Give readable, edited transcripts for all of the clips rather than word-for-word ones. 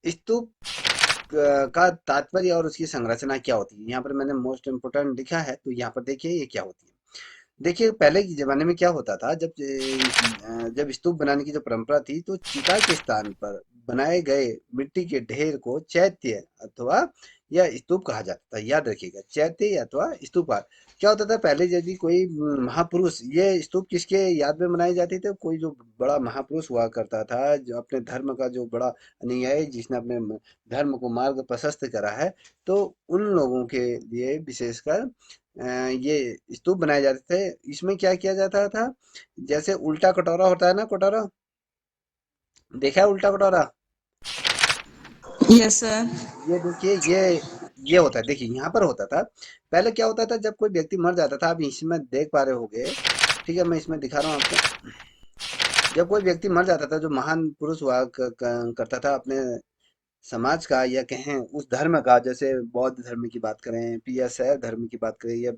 स्तूप का तात्पर्य और उसकी संरचना क्या होती है, यहाँ पर मैंने मोस्ट इम्पोर्टेंट लिखा है, तो यहाँ पर देखिए ये क्या होती है। देखिए पहले के ज़माने में क्या होता था, जब स्तूप बनाने की जो परंपरा थी, तो चिता के स्थान पर बनाए गए मिट्टी के ढेर को चैत्य अथवा या स्तूप कहा जाता था। याद रखिएगा, चैत्य अथवा स्तूप। क्या होता था पहले, यदि कोई महापुरुष, ये स्तूप किसके याद में बनाए जाते थे, कोई जो बड़ा महापुरुष हुआ करता था, जो अपने धर्म का जो बड़ा अनुयायी, जिसने अपने धर्म को मार्ग प्रशस्त करा है, तो उन लोगों के लिए विशेषकर ये स्तूप बनाए जाते थे। इसमें क्या किया जाता था, जैसे उल्टा कटोरा होता है ना, कटोरा देखा है उल्टा कटोरा। Yes sir. ये देखिए, ये होता है, देखिए यहाँ पर होता था। पहले क्या होता था, जब कोई व्यक्ति मर जाता था, आप इसमें देख पा रहे होंगे, ठीक है, मैं इसमें दिखा रहा हूँ आपको। जब कोई व्यक्ति मर जाता था, जो महान पुरुष हुआ करता था अपने समाज का, या कहें उस धर्म का, जैसे बौद्ध धर्म की बात करें, फिर या शैव धर्म की बात करें, या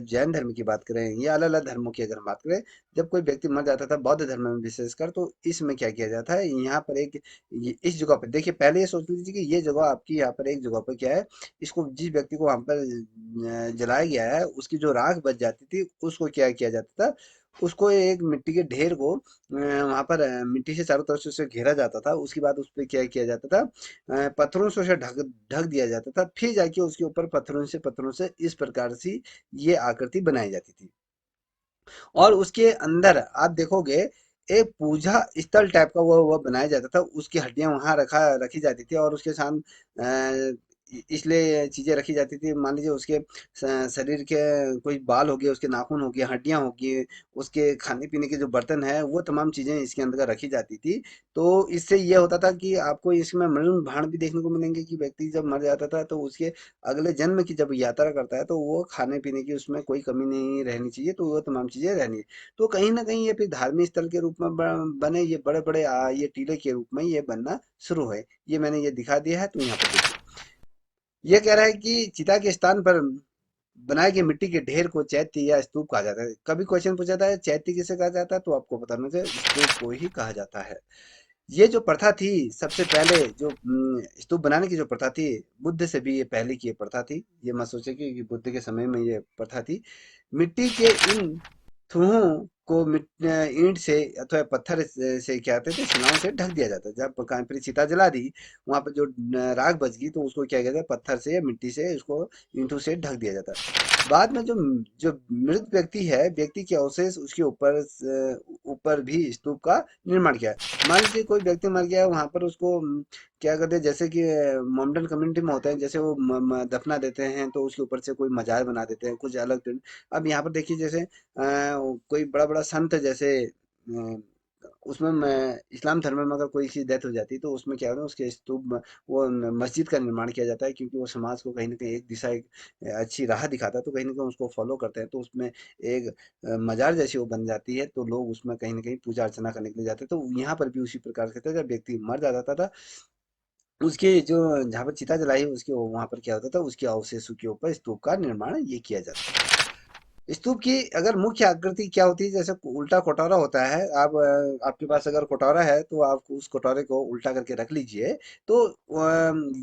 जैन धर्म की बात करें, या अलग अलग धर्मों की अगर हम बात करें, जब कोई व्यक्ति मर जाता था बौद्ध धर्म में विशेषकर, तो इसमें क्या किया जाता है, यहाँ पर इस जगह पर देखिए, पहले ये सोच लीजिए कि ये जगह आपकी, यहाँ पर एक जगह पर क्या है, इसको जिस व्यक्ति को वहां पर जलाया गया है, उसकी जो राख बच जाती थी, उसको क्या किया जाता था, उसको एक मिट्टी के ढेर को वहां पर मिट्टी से चारों तरफ से उसे घेरा जाता था। उसके बाद उस पर क्या किया जाता था, पत्थरों से उसे ढक ढक दिया जाता था, फिर जाके उसके ऊपर पत्थरों से इस प्रकार से ये आकृति बनाई जाती थी। और उसके अंदर आप देखोगे, एक पूजा स्थल टाइप का वो बनाया जाता था, उसकी हड्डियां वहां रखी जाती थी, और उसके साथ इसलिए चीजें रखी जाती थी, मान लीजिए उसके शरीर के कोई बाल हो गए, उसके नाखून हो गए, हड्डियां हो गई, उसके खाने पीने के जो बर्तन है, वो तमाम चीजें इसके अंदर रखी जाती थी। तो इससे ये होता था कि आपको इसमें मरण भाण भी देखने को मिलेंगे, कि व्यक्ति जब मर जाता था, तो उसके अगले जन्म की जब यात्रा करता है, तो वो खाने पीने की उसमें कोई कमी नहीं रहनी चाहिए, तो वो तमाम चीजें रहनी है। तो कहीं ना कहीं ये फिर धार्मिक स्थल के रूप में बने, ये बड़े बड़े ये टीले के रूप में ये बनना शुरू है। ये मैंने ये दिखा दिया है, तो यहाँ पर देखिए, ये कह रहा है कि चिता के स्थान पर बनाए गए मिट्टी के ढेर को चैत्य या स्तूप कहा जाता है। कभी क्वेश्चन पूछा जाता है चैत्य किसे कहा जाता है, तो आपको बताना चाहिए स्तूप को ही कहा जाता है। ये जो प्रथा थी, सबसे पहले जो स्तूप बनाने की जो प्रथा थी, बुद्ध से भी ये पहले की ये प्रथा थी। ये मत सोचे कि बुद्ध के समय में ये प्रथा थी। मिट्टी के इन थूहों को ईंट से अथवा पत्थर से क्या कहते थे, शिलाओं से ढक दिया जाता है। जब कहीं पर चिता जला दी, वहां पर जो राख बच गई, तो उसको क्या कहते हैं, पत्थर से या मिट्टी से उसको ईंटों से ढक दिया जाता है। बाद में जो जो मृत व्यक्ति है, व्यक्ति के अवशेष उसके ऊपर भी स्तूप का निर्माण किया है। मान लीजिए कोई व्यक्ति मर गया है, वहां पर उसको क्या कहते हैं, जैसे कि मोमडन कम्युनिटी में होते हैं, जैसे वो दफना देते हैं, तो उसके ऊपर से कोई मजार बना देते हैं, कुछ अलग अब यहाँ पर देखिए, जैसे कोई बड़ा बड़ा संत, जैसे उसमें इस्लाम धर्म में अगर कोई की डेथ हो जाती है, तो उसमें क्या होता है, उसके स्तूप वो मस्जिद का निर्माण किया जाता है, क्योंकि वो समाज को कहीं ना कहीं एक दिशा, एक अच्छी राह दिखाता है, तो कहीं ना कहीं उसको फॉलो करते हैं, तो उसमें एक मजार जैसी वो बन जाती है, तो लोग उसमें कहीं ना कहीं पूजा अर्चना करने के लिए जाते हैं। तो यहाँ पर भी उसी प्रकार से था, जब व्यक्ति मर जाता था, उसके जो जहाँ पर चिता जलाई उसके वहां पर क्या होता था, उसके अवशेषों के ऊपर स्तूप का निर्माण ये किया जाता था। स्तूप की अगर मुख्य आकृति क्या होती है, जैसे उल्टा कटोरा होता है, आप आपके पास अगर कटोरा है, तो आप उस कटोरे को उल्टा करके रख लीजिए, तो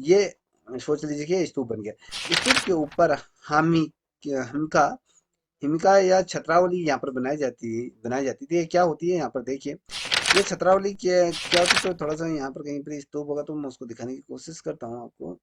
ये सोच लीजिए कि स्तूप बन गया। स्तूप के ऊपर हामी हमका हिमिका या छत्रावली यहाँ पर बनाई जाती थी। ये क्या होती है, यहाँ पर देखिए, ये छत्रावली क्या होती है, तो थोड़ा सा यहाँ पर कहीं पर स्तूप होगा, तो मैं उसको दिखाने की कोशिश करता हूँ आपको।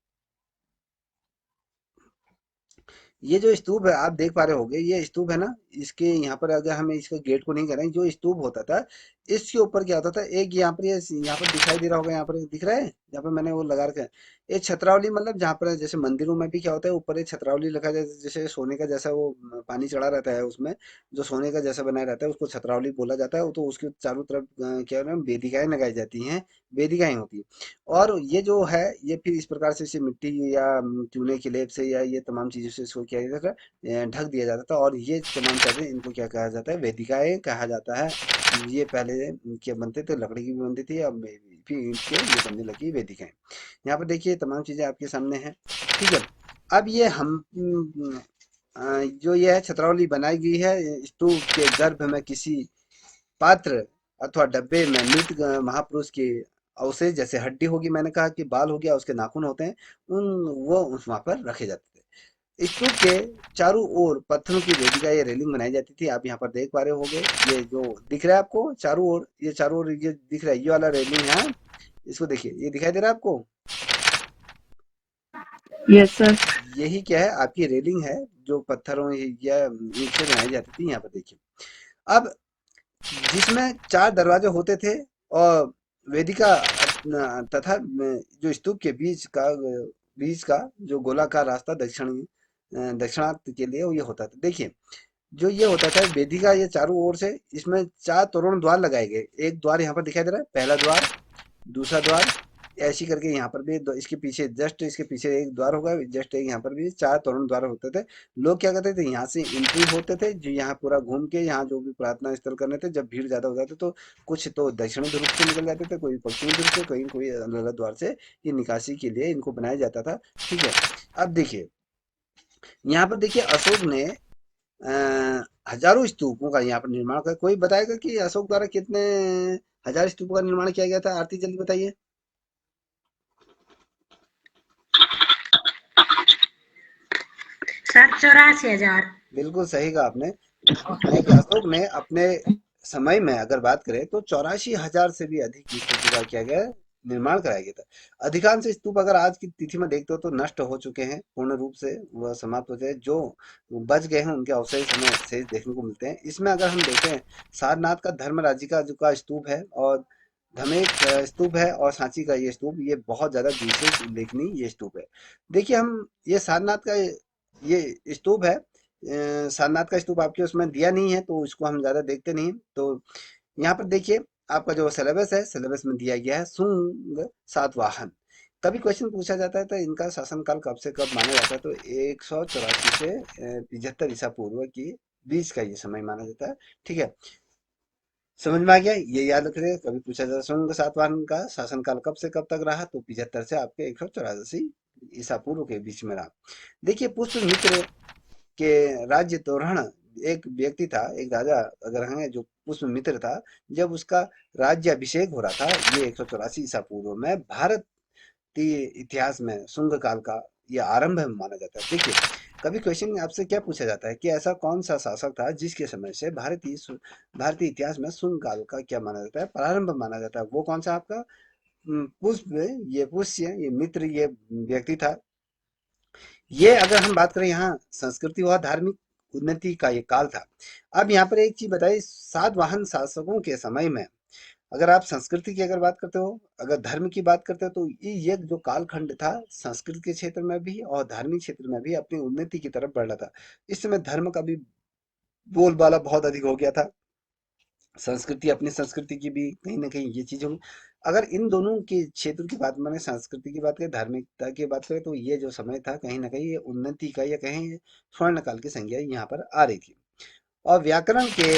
ये जो स्तूप है, आप देख पा रहे होंगे, ये स्तूप है ना, इसके यहाँ पर अगर हम इसका गेट को नहीं करें, जो स्तूप होता था, इसके ऊपर क्या होता था, एक यहाँ पर यहाँ पर दिखाई दे रहा होगा, यहाँ पर दिख रहा है, यहाँ पर मैंने वो लगा रखा है, एक छत्रावली, मतलब जहाँ पर जैसे मंदिरों में भी क्या होता है, ऊपर एक छत्रावली रखा जाए, जैसे सोने का जैसा वो पानी चढ़ा रहता है, उसमें जो सोने का जैसा बनाया रहता है, उसको छत्रावली बोला जाता है। तो उसके चारों तरफ क्या है ना, वेदिकाएं लगाई जाती हैं, वेदिकाएं होती है। और ये जो है, ये फिर इस प्रकार से इसे मिट्टी या चूने की लेप से या ये तमाम चीज़ों से इसको क्या जाता था, ढक दिया जाता था। और ये तमाम चीज़ें, इनको क्या कहा जाता है, वेदिकाएँ कहा जाता है। ये पहले क्या बनते थे, लकड़ी की भी बनती थी, अब फिर ईंट के ये बनने लगी वेदिकाएँ। यहाँ पर देखिए तमाम चीज़ें आपके सामने हैं, ठीक है। अब ये जो ये है छत्रावली बनाई गई है स्तूप के गर्भ में किसी पात्र अथवा डब्बे में मृत महापुरुष की अवशेष, जैसे हड्डी होगी, मैंने कहा कि बाल हो गया, उसके नाखून होते हैं, उन वो उस वहां पर रखे जाते थे। स्तूप के चारों ओर पत्थरों की वेदिका या रेलिंग बनाई जाती थी। आप यहाँ पर देख पा रहे होगे, ये जो दिख रहा है आपको चारों ओर, ये चारों ओर ये दिख रहा है, ये वाला रेलिंग है, इसको देखिए, ये दिखाई दे रहा है आपको? Yes sir. यही क्या है, आपकी रेलिंग है, जो पत्थरों या ईंट से बनाई जाती थी। यहाँ पर देखिए, अब जिसमें चार दरवाजे होते थे, और वेदिका तथा जो स्तूप के बीच का जो गोलाकार रास्ता दक्षिणार्थ के लिए वो ये होता था। देखिए, जो ये होता था वेदिका, ये चारों ओर से इसमें चार तोरण द्वार लगाए गए। एक द्वार यहाँ पर दिखाई दे रहा है, पहला द्वार, दूसरा द्वार, ऐसी करके यहाँ पर भी इसके पीछे, जस्ट इसके पीछे एक द्वार होगा, जस्ट एक यहाँ पर भी चार तोरण द्वार होते थे। लोग क्या करते थे, यहाँ से एंट्री होते थे, जो यहाँ पूरा घूम के यहाँ जो भी प्रार्थना स्थल करने थे, जब भीड़ ज्यादा हो जाती तो कुछ तो दक्षिणी ध्रुव से निकल जाते थे, कोई पश्चिमी ध्रुव से, कोई कोई अलग अलग द्वार से ये निकासी के लिए इनको बनाया जाता था। ठीक है, अब देखिए, यहाँ पर देखिए, अशोक ने हजारों स्तूपों का यहाँ पर निर्माण कर, कोई बताएगा कि अशोक द्वारा कितने हजार स्तूपों का निर्माण किया गया था? आरती जल्दी बताइए। सर 84,000। बिल्कुल सही कहा आपने। देखिए, अशोक ने अपने समय में अगर बात करें तो 84,000 से भी अधिक स्तूपों का किया गया है, निर्माण कराया गया था। अधिकांश स्तूप अगर आज की तिथि में देखते हो तो नष्ट हो चुके हैं, पूर्ण रूप से वह समाप्त हो गए। जो बच गए हैं उनके अवशेष हमें शेष देखने को मिलते हैं। इसमें अगर हम देखें, सारनाथ का धर्मराजी का जो का स्तूप है, और धमेक स्तूप है, और सांची का ये स्तूप, ये बहुत ज्यादा विशेष उल्लेखनीय ये स्तूप है। देखिए, हम ये सारनाथ का ये स्तूप है, सारनाथ का स्तूप आपके उसमें दिया नहीं है, तो इसको हम ज्यादा देखते नहीं। तो यहाँ पर देखिए, आपका जो सिलेबस है, सिलेबस में दिया गया है सुंग सातवाहन। कभी क्वेश्चन पूछा जाता है तो इनका शासनकाल कब से कब माना जाता है, तो 184 से 75 ईसा पूर्व की बीच का ये समय माना जाता है। ठीक है, समझ में आ गया? ये याद रखिए, कभी पूछा जाता है सुंग सातवाहन का शासनकाल कब से कब तक रहा, तो 75 से आपके 184 ईसा पूर्व के बीच में रहा। देखिए, पुष्पमित्र के राज्य तोरण एक व्यक्ति था, एक राजा अगर हैं, जो पुष्पमित्र था, जब उसका राज्य अभिषेक हो रहा था, ये 184 ईसा पूर्व में, भारतीय इतिहास में शुंग काल का यह आरंभ माना जाता है। देखिए, कभी क्वेश्चन आपसे क्या पूछा जाता है कि ऐसा कौन सा शासक था जिसके समय से भारतीय इतिहास में शुंग काल का क्या माना जाता है, प्रारंभ माना जाता है? वो कौन सा आपका पुष्प, ये पुष्य, ये मित्र, ये व्यक्ति था। ये अगर हम बात करें, यहाँ संस्कृति व धार्मिक उन्नति का ये काल था। अब यहाँ पर एक चीज बताइए, सातवाहन शासकों के समय में अगर आप संस्कृति की अगर बात करते हो, अगर धर्म की बात करते हो, तो ये जो कालखंड था, संस्कृत के क्षेत्र में भी और धार्मिक क्षेत्र में भी अपनी उन्नति की तरफ बढ़ रहा था। इस समय धर्म का भी बोलबाला बहुत अधिक हो गया था, संस्कृति, अपनी संस्कृति की भी कहीं ना कहीं ये चीजें होंगी। अगर इन दोनों के क्षेत्र की बात, मैंने संस्कृति की बात करें, धार्मिकता की बात करें, तो ये जो समय था कहीं ना कहीं ये उन्नति का, या कहीं स्वर्ण काल की संज्ञा यहाँ पर आ रही थी। और व्याकरण के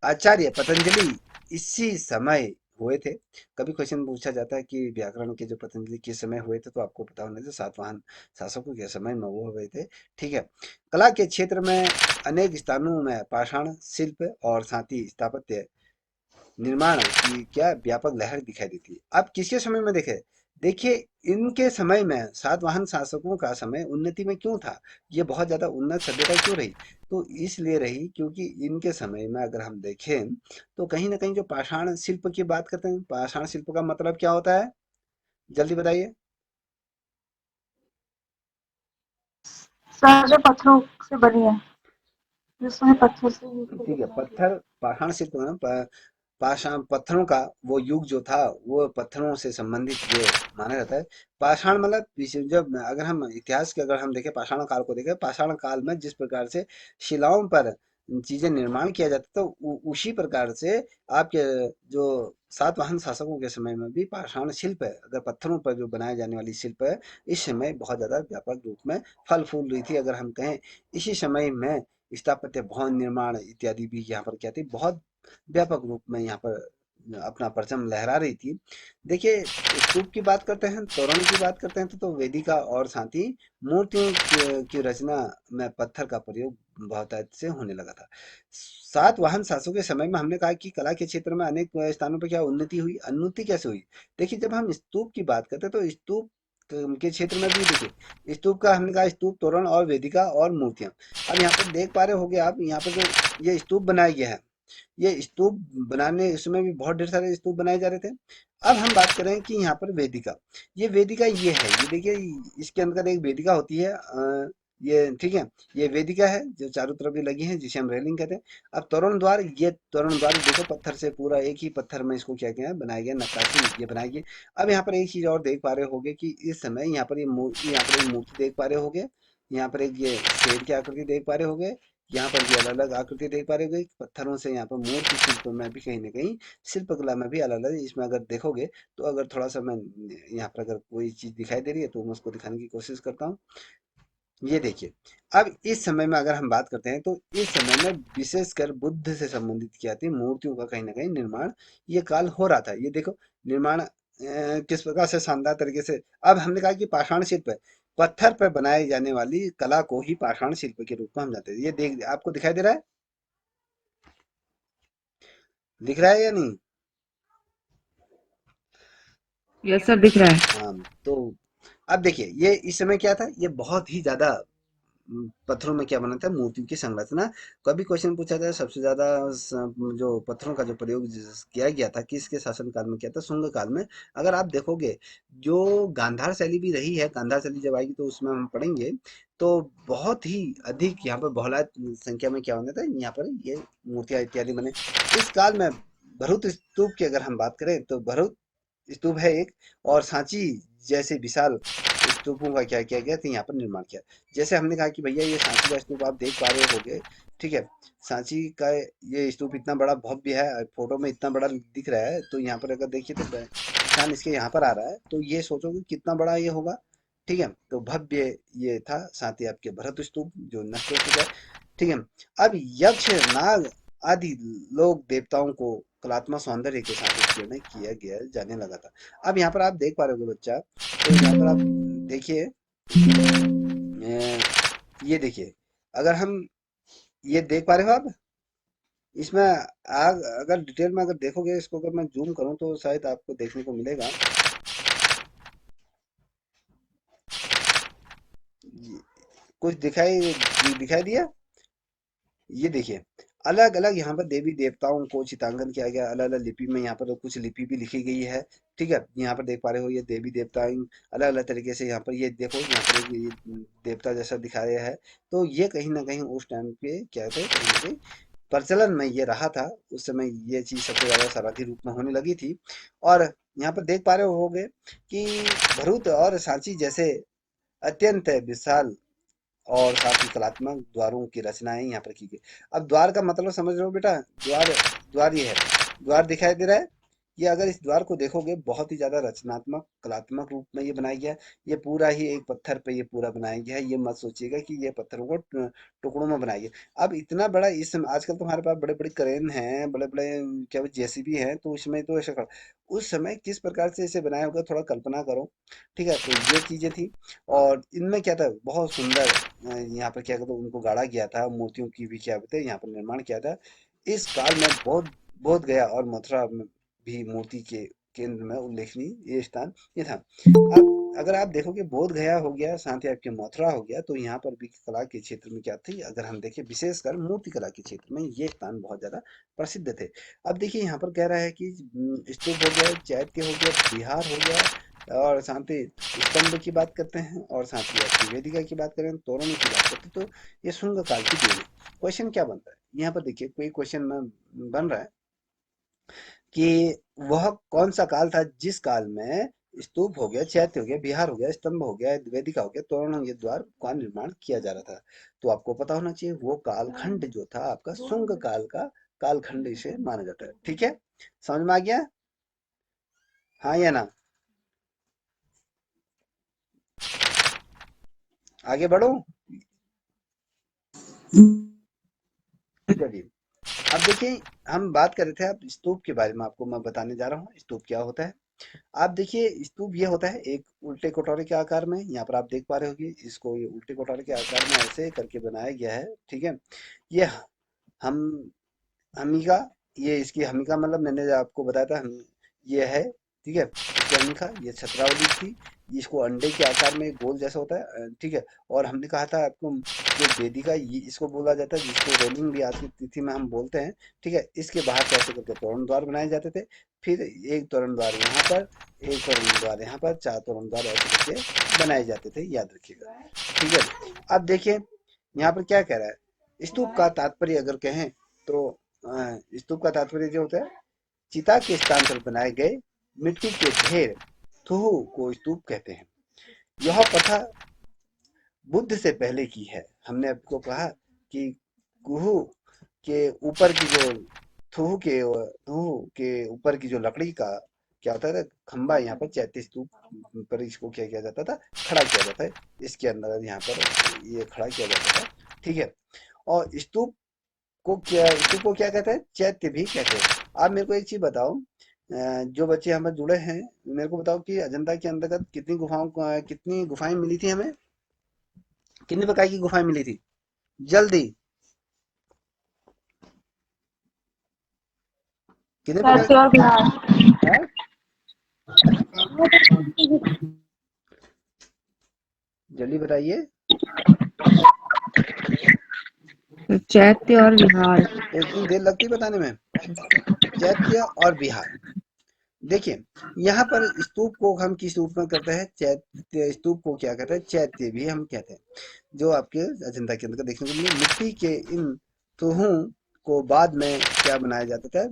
आचार्य पतंजलि इसी समय हुए थे। कभी क्वेश्चन पूछा जाता है कि व्याकरण के जो पतंजलि किस समय हुए थे, तो आपको पता होना चाहिए, सातवाहन शासकों के समय में वो हुए थे। ठीक है, कला के क्षेत्र में अनेक स्थानों में पाषाण शिल्प और साथ ही स्थापत्य निर्माण की क्या व्यापक लहर दिखाई देती है। अब किसके समय में देखे, देखिए, इनके समय में, सातवाहन शासकों का समय उन्नति में क्यों था, ये बहुत ज्यादा उन्नत सभ्यता क्यों रही, तो इसलिए रही क्योंकि इनके समय में अगर हम देखें तो कहीं ना कहीं जो पाषाण शिल्प की बात करते हैं, पाषाण शिल्प का मतलब क्या होता है, जल्दी बताइए। सर जो पत्थरों से बनी है, जिसमें पत्थर से मूर्ति ठीक है, बनाई गई। पत्थर, पाषाण शिल्प है ना, पाषाण पत्थरों का वो युग जो था, वो पत्थरों से संबंधित ये माना जाता है। पाषाण मतलब जब अगर हम इतिहास के अगर हम देखें, पाषाण काल को देखें, पाषाण काल में जिस प्रकार से शिलाओं पर चीजें निर्माण किया जाता था, उसी प्रकार से आपके जो सातवाहन शासकों के समय में भी पाषाण शिल्प है, अगर पत्थरों पर जो बनाए जाने वाली शिल्प है, इस समय बहुत ज्यादा व्यापक रूप में फल फूल रही थी। अगर हम कहें, इसी समय में स्थापत्य, भवन निर्माण इत्यादि भी यहाँ पर क्या थी, बहुत व्यापक रूप में यहाँ पर अपना परचम लहरा रही थी। देखिए, स्तूप की बात करते हैं, तोरण की बात करते हैं, तो वेदिका और साथ ही मूर्तियों की रचना में पत्थर का प्रयोग बहुतायत से होने लगा था। सातवाहन शासकों के समय में हमने कहा कि कला के क्षेत्र में अनेक स्थानों पर क्या उन्नति हुई। उन्नति कैसे हुई? देखिए, जब हम स्तूप की बात करते हैं तो स्तूप के क्षेत्र में भी देखिए, स्तूप का हमने कहा स्तूप, तोरण और वेदिका और मूर्तियां। अब यहाँ पर देख पा रहे होगे आप, यहाँ पर जो ये स्तूप बनाया गया है, ये स्तूप बनाने उसमें भी बहुत ढेर सारे स्तूप बनाए जा रहे थे। अब हम बात करें कि यहाँ पर वेदिका, ये वेदिका ये है, ये देखिए, इसके अंदर एक वेदिका होती है, ये ठीक है, ये वेदिका है जो चारों तरफ ये लगी है, जिसे हम रेलिंग कहते हैं। अब तोरण द्वार, ये तोरण द्वार देखो, पत्थर से पूरा एक ही पत्थर में इसको क्या किया है, बनाया गया, नक्काशी ये बनाई गई। अब यहाँ पर एक चीज और देख पा रहे होगे कि इस समय यहाँ पर ये मूर्ति, यहाँ पर एक मूर्ति देख पा रहे होगे, यहाँ पर एक ये शेर की आकृति देख पा रहे होगे, यहाँ पर भी अलग-अलग आकृति देख पा रहे होगे, पत्थरों से यहाँ पर मूर्ति शिल्प में भी कहीं न कहीं, शिल्पकला में भी अलग-अलग, इसमें अगर देखोगे तो अगर थोड़ा-सा मैं यहाँ पर अगर कोई चीज़ दिखाई दे रही है तो मैं उसको दिखाने की कोशिश करता हूँ। ये देखिए, अब इस समय में अगर हम बात करते हैं तो इस समय में विशेषकर बुद्ध से संबंधित क्या थी, मूर्तियों का कहीं न कहीं निर्माण ये काल हो रहा था। ये देखो, निर्माण किस प्रकार से शानदार तरीके से। अब हमने कहा कि पाषाण शिल्प है, पत्थर पर बनाई जाने वाली कला को ही पाषाण शिल्प के रूप में हम जानते हैं। ये देख, आपको दिखाई दे रहा है? दिख रहा है या नहीं? यस सर, दिख रहा है। हाँ, तो अब देखिए, ये इस समय क्या था, ये बहुत ही ज्यादा पत्थरों में क्या बना था, मूर्तियों की संरचना। कभी क्वेश्चन पूछा जाए सबसे ज्यादा जो पत्थरों का जो प्रयोग किया गया था किसके शासन काल में किया था, शुंग काल में। अगर आप देखोगे, जो गांधार शैली भी रही है, गांधार शैली जब आएगी तो उसमें हम पढ़ेंगे, तो बहुत ही अधिक यहाँ पर बहुलायत संख्या में क्या होता था, यहाँ पर ये मूर्तियां इत्यादि बने। इस काल में भरूत स्तूप की अगर हम बात करें तो भरूत स्तूप है एक, और सांची जैसे विशाल स्तूपों का क्या किया गया था, यहाँ पर निर्माण किया। जैसे हमने कहा कि भैया ये सांची का स्तूप आप देख पा रहे होगे, ठीक है, सांची का ये स्तूप इतना बड़ा भव्य है, फोटो में इतना बड़ा दिख रहा है, तो यहाँ पर अगर देखिए तो निशान इसके यहाँ पर आ रहा है, तो ये सोचोगे कितना बड़ा ये होगा। ठीक है, तो भव्य ये था, साथ ही आपके भरत स्तूप जो नष्ट हो चुका है। ठीक है, अब यक्ष, नाग आदि लोग देवताओं को कलात्मक सौंदर्य के साथ उत्कीर्ण किया गया जाने लगा था। अब यहाँ पर आप देख पा रहे होगे बच्चा, तो यहाँ पर आप देखिए, ये देखिए, अगर हम ये देख पा रहे हो आप, इसमें आग अगर डिटेल में अगर देखोगे इसको, अगर मैं जूम करूं तो शायद आपको देखने को मिलेगा। कुछ दिखाई दिया? ये देखिए, अलग अलग यहाँ पर देवी देवताओं को चित्रांकन किया गया, अलग अलग लिपि में, यहाँ पर कुछ लिपि भी लिखी गई है। ठीक है, यहाँ पर देख पा रहे हो ये देवी देवता अलग अलग तरीके से, यहाँ पर ये देखो, यहाँ पर एक ये देवता जैसा दिखाया है। तो ये कहीं ना कहीं उस टाइम पे क्या थे, कहीं ना कहीं प्रचलन में ये रहा था। उस समय ये चीज सबसे ज्यादा सर्वाधिक रूप में होने लगी थी। और यहाँ पर देख पा रहे होगे कि भरूच और सांची जैसे अत्यंत विशाल और साथ ही कलात्मक द्वारों की रचनाएं यहाँ पर की गई। अब द्वार का मतलब समझ रहे हो बेटा? द्वार, द्वार ये है, द्वार दिखाई दे रहा है, ये अगर इस द्वार को देखोगे बहुत ही ज्यादा रचनात्मक कलात्मक रूप में ये बनाया गया है। ये पूरा ही एक पत्थर पे ये पूरा बनाया गया है, ये मत सोचिएगा कि ये पत्थरों को टुकड़ों में बनाया गया। अब इतना बड़ा इस समय आजकल तो हमारे पास बड़े बड़े क्रेन हैं, बड़े बड़े क्या जेसीबी हैं, तो उसमें तो ऐसा उस समय किस प्रकार से इसे बनाया होगा, थोड़ा कल्पना करो। ठीक है, तो ये चीजें थी। और इनमें क्या था, बहुत सुंदर यहाँ पर क्या कहते हैं, उनको गाड़ा गया था, मूर्तियों की भी क्या कहते हैं यहाँ पर निर्माण किया था। इस काल में बोध गया और मथुरा में भी मूर्ति के केंद्र में उल्लेखनीय ये स्थान ये था। अब अगर आप देखोगे, बोध गया हो गया, साथ ही आपके मथुरा हो गया, तो यहाँ पर भी कला के क्षेत्र में क्या थी, अगर हम देखें विशेषकर मूर्ति कला के क्षेत्र में ये स्थान बहुत ज्यादा प्रसिद्ध थे। अब देखिए, यहाँ पर कह रहा है कि स्तूप हो गया, चैत्य हो गया, बिहार हो गया, और साथ ही स्तंभ की बात करते हैं, और साथ ही आपकी वेदिका की बात करें, तोरण की बात करते हैं, तो ये शुंग काल की देन है। क्वेश्चन क्या बनता है यहाँ पर? देखिए, कोई क्वेश्चन में बन रहा है कि वह कौन सा काल था जिस काल में स्तूप हो गया, चैत्य हो गया, बिहार हो गया, स्तंभ हो गया, वेदिका हो गया, तोरण हो गया, द्वार का निर्माण किया जा रहा था। तो आपको पता होना चाहिए, वो कालखंड जो था आपका शुंग काल का कालखंड इसे माना जाता है। ठीक है, समझ में आ गया? हाँ या ना? आगे बढ़ो। चलिए, अब देखिए, हम बात कर रहे थे अब स्तूप के बारे में, आपको मैं बताने जा रहा हूँ स्तूप क्या होता है। आप देखिए स्तूप ये होता है एक उल्टे कटोरे के आकार में, यहाँ पर आप देख पा रहे होंगे इसको, ये उल्टे कटोरे के आकार में ऐसे करके बनाया गया है। ठीक है, ये हम हमीका, ये इसकी हमीका मतलब मैंने जो आपको बताया था हम, ये है। ठीक है, इसकी हमीका ये छत्रावली थी। इसको अंडे के आकार में गोल जैसा होता है। ठीक है, और हमने कहा था आपको जो वेदिका ये इसको बोला जाता है, जिसको रोलिंग भी आज की तिथि में हम बोलते हैं। ठीक है, इसके बाहर से ऐसे करके तोरण द्वार बनाए जाते थे। फिर एक तोरण द्वार यहाँ पर, एक तोरण द्वार यहाँ पर, चार तोरण द्वार ऐसे करके बनाए जाते थे, याद रखिएगा। ठीक है, अब देखिए यहाँ पर क्या कह रहा है, स्तूप का तात्पर्य अगर कहें तो स्तूप का तात्पर्य जो होता है, चिता के स्थान पर बनाए गए मिट्टी के ढेर थुहु को स्तूप कहते हैं। यह प्रथा बुद्ध से पहले की है। हमने आपको कहा कि कुहू के ऊपर की जो थुहु के ऊपर की जो लकड़ी का क्या होता था खंबा, यहाँ पर चैत्य स्तूप पर इसको क्या किया जाता था, खड़ा किया जाता है। इसके अंदर यहाँ पर ये खड़ा किया जाता था। ठीक है, और स्तूप को क्या कहते हैं, चैत्य भी कहते हैं। आप मेरे को एक चीज बताओ, जो बच्चे यहाँ पर जुड़े हैं, मेरे को बताओ कि अजंता के अंतर्गत कितनी गुफाएं मिली थी हमें, कितने प्रकार की गुफाएं मिली थी, जल्दी, कितने प्रकार चैत्य और बिहार। है, जल्दी बताइए। चैत्य और विहार। इतनी देर लगती है बताने में। चैत्य और बिहार। देखिए यहाँ पर स्तूप को हम किस रूप में करते हैं, चैत्य स्तूप को क्या कहते हैं, चैत्य भी हम कहते हैं। जो आपके अजंता के अंदर देखने को मिले, मिट्टी के इन तुहों को बाद में क्या बनाया जाता था,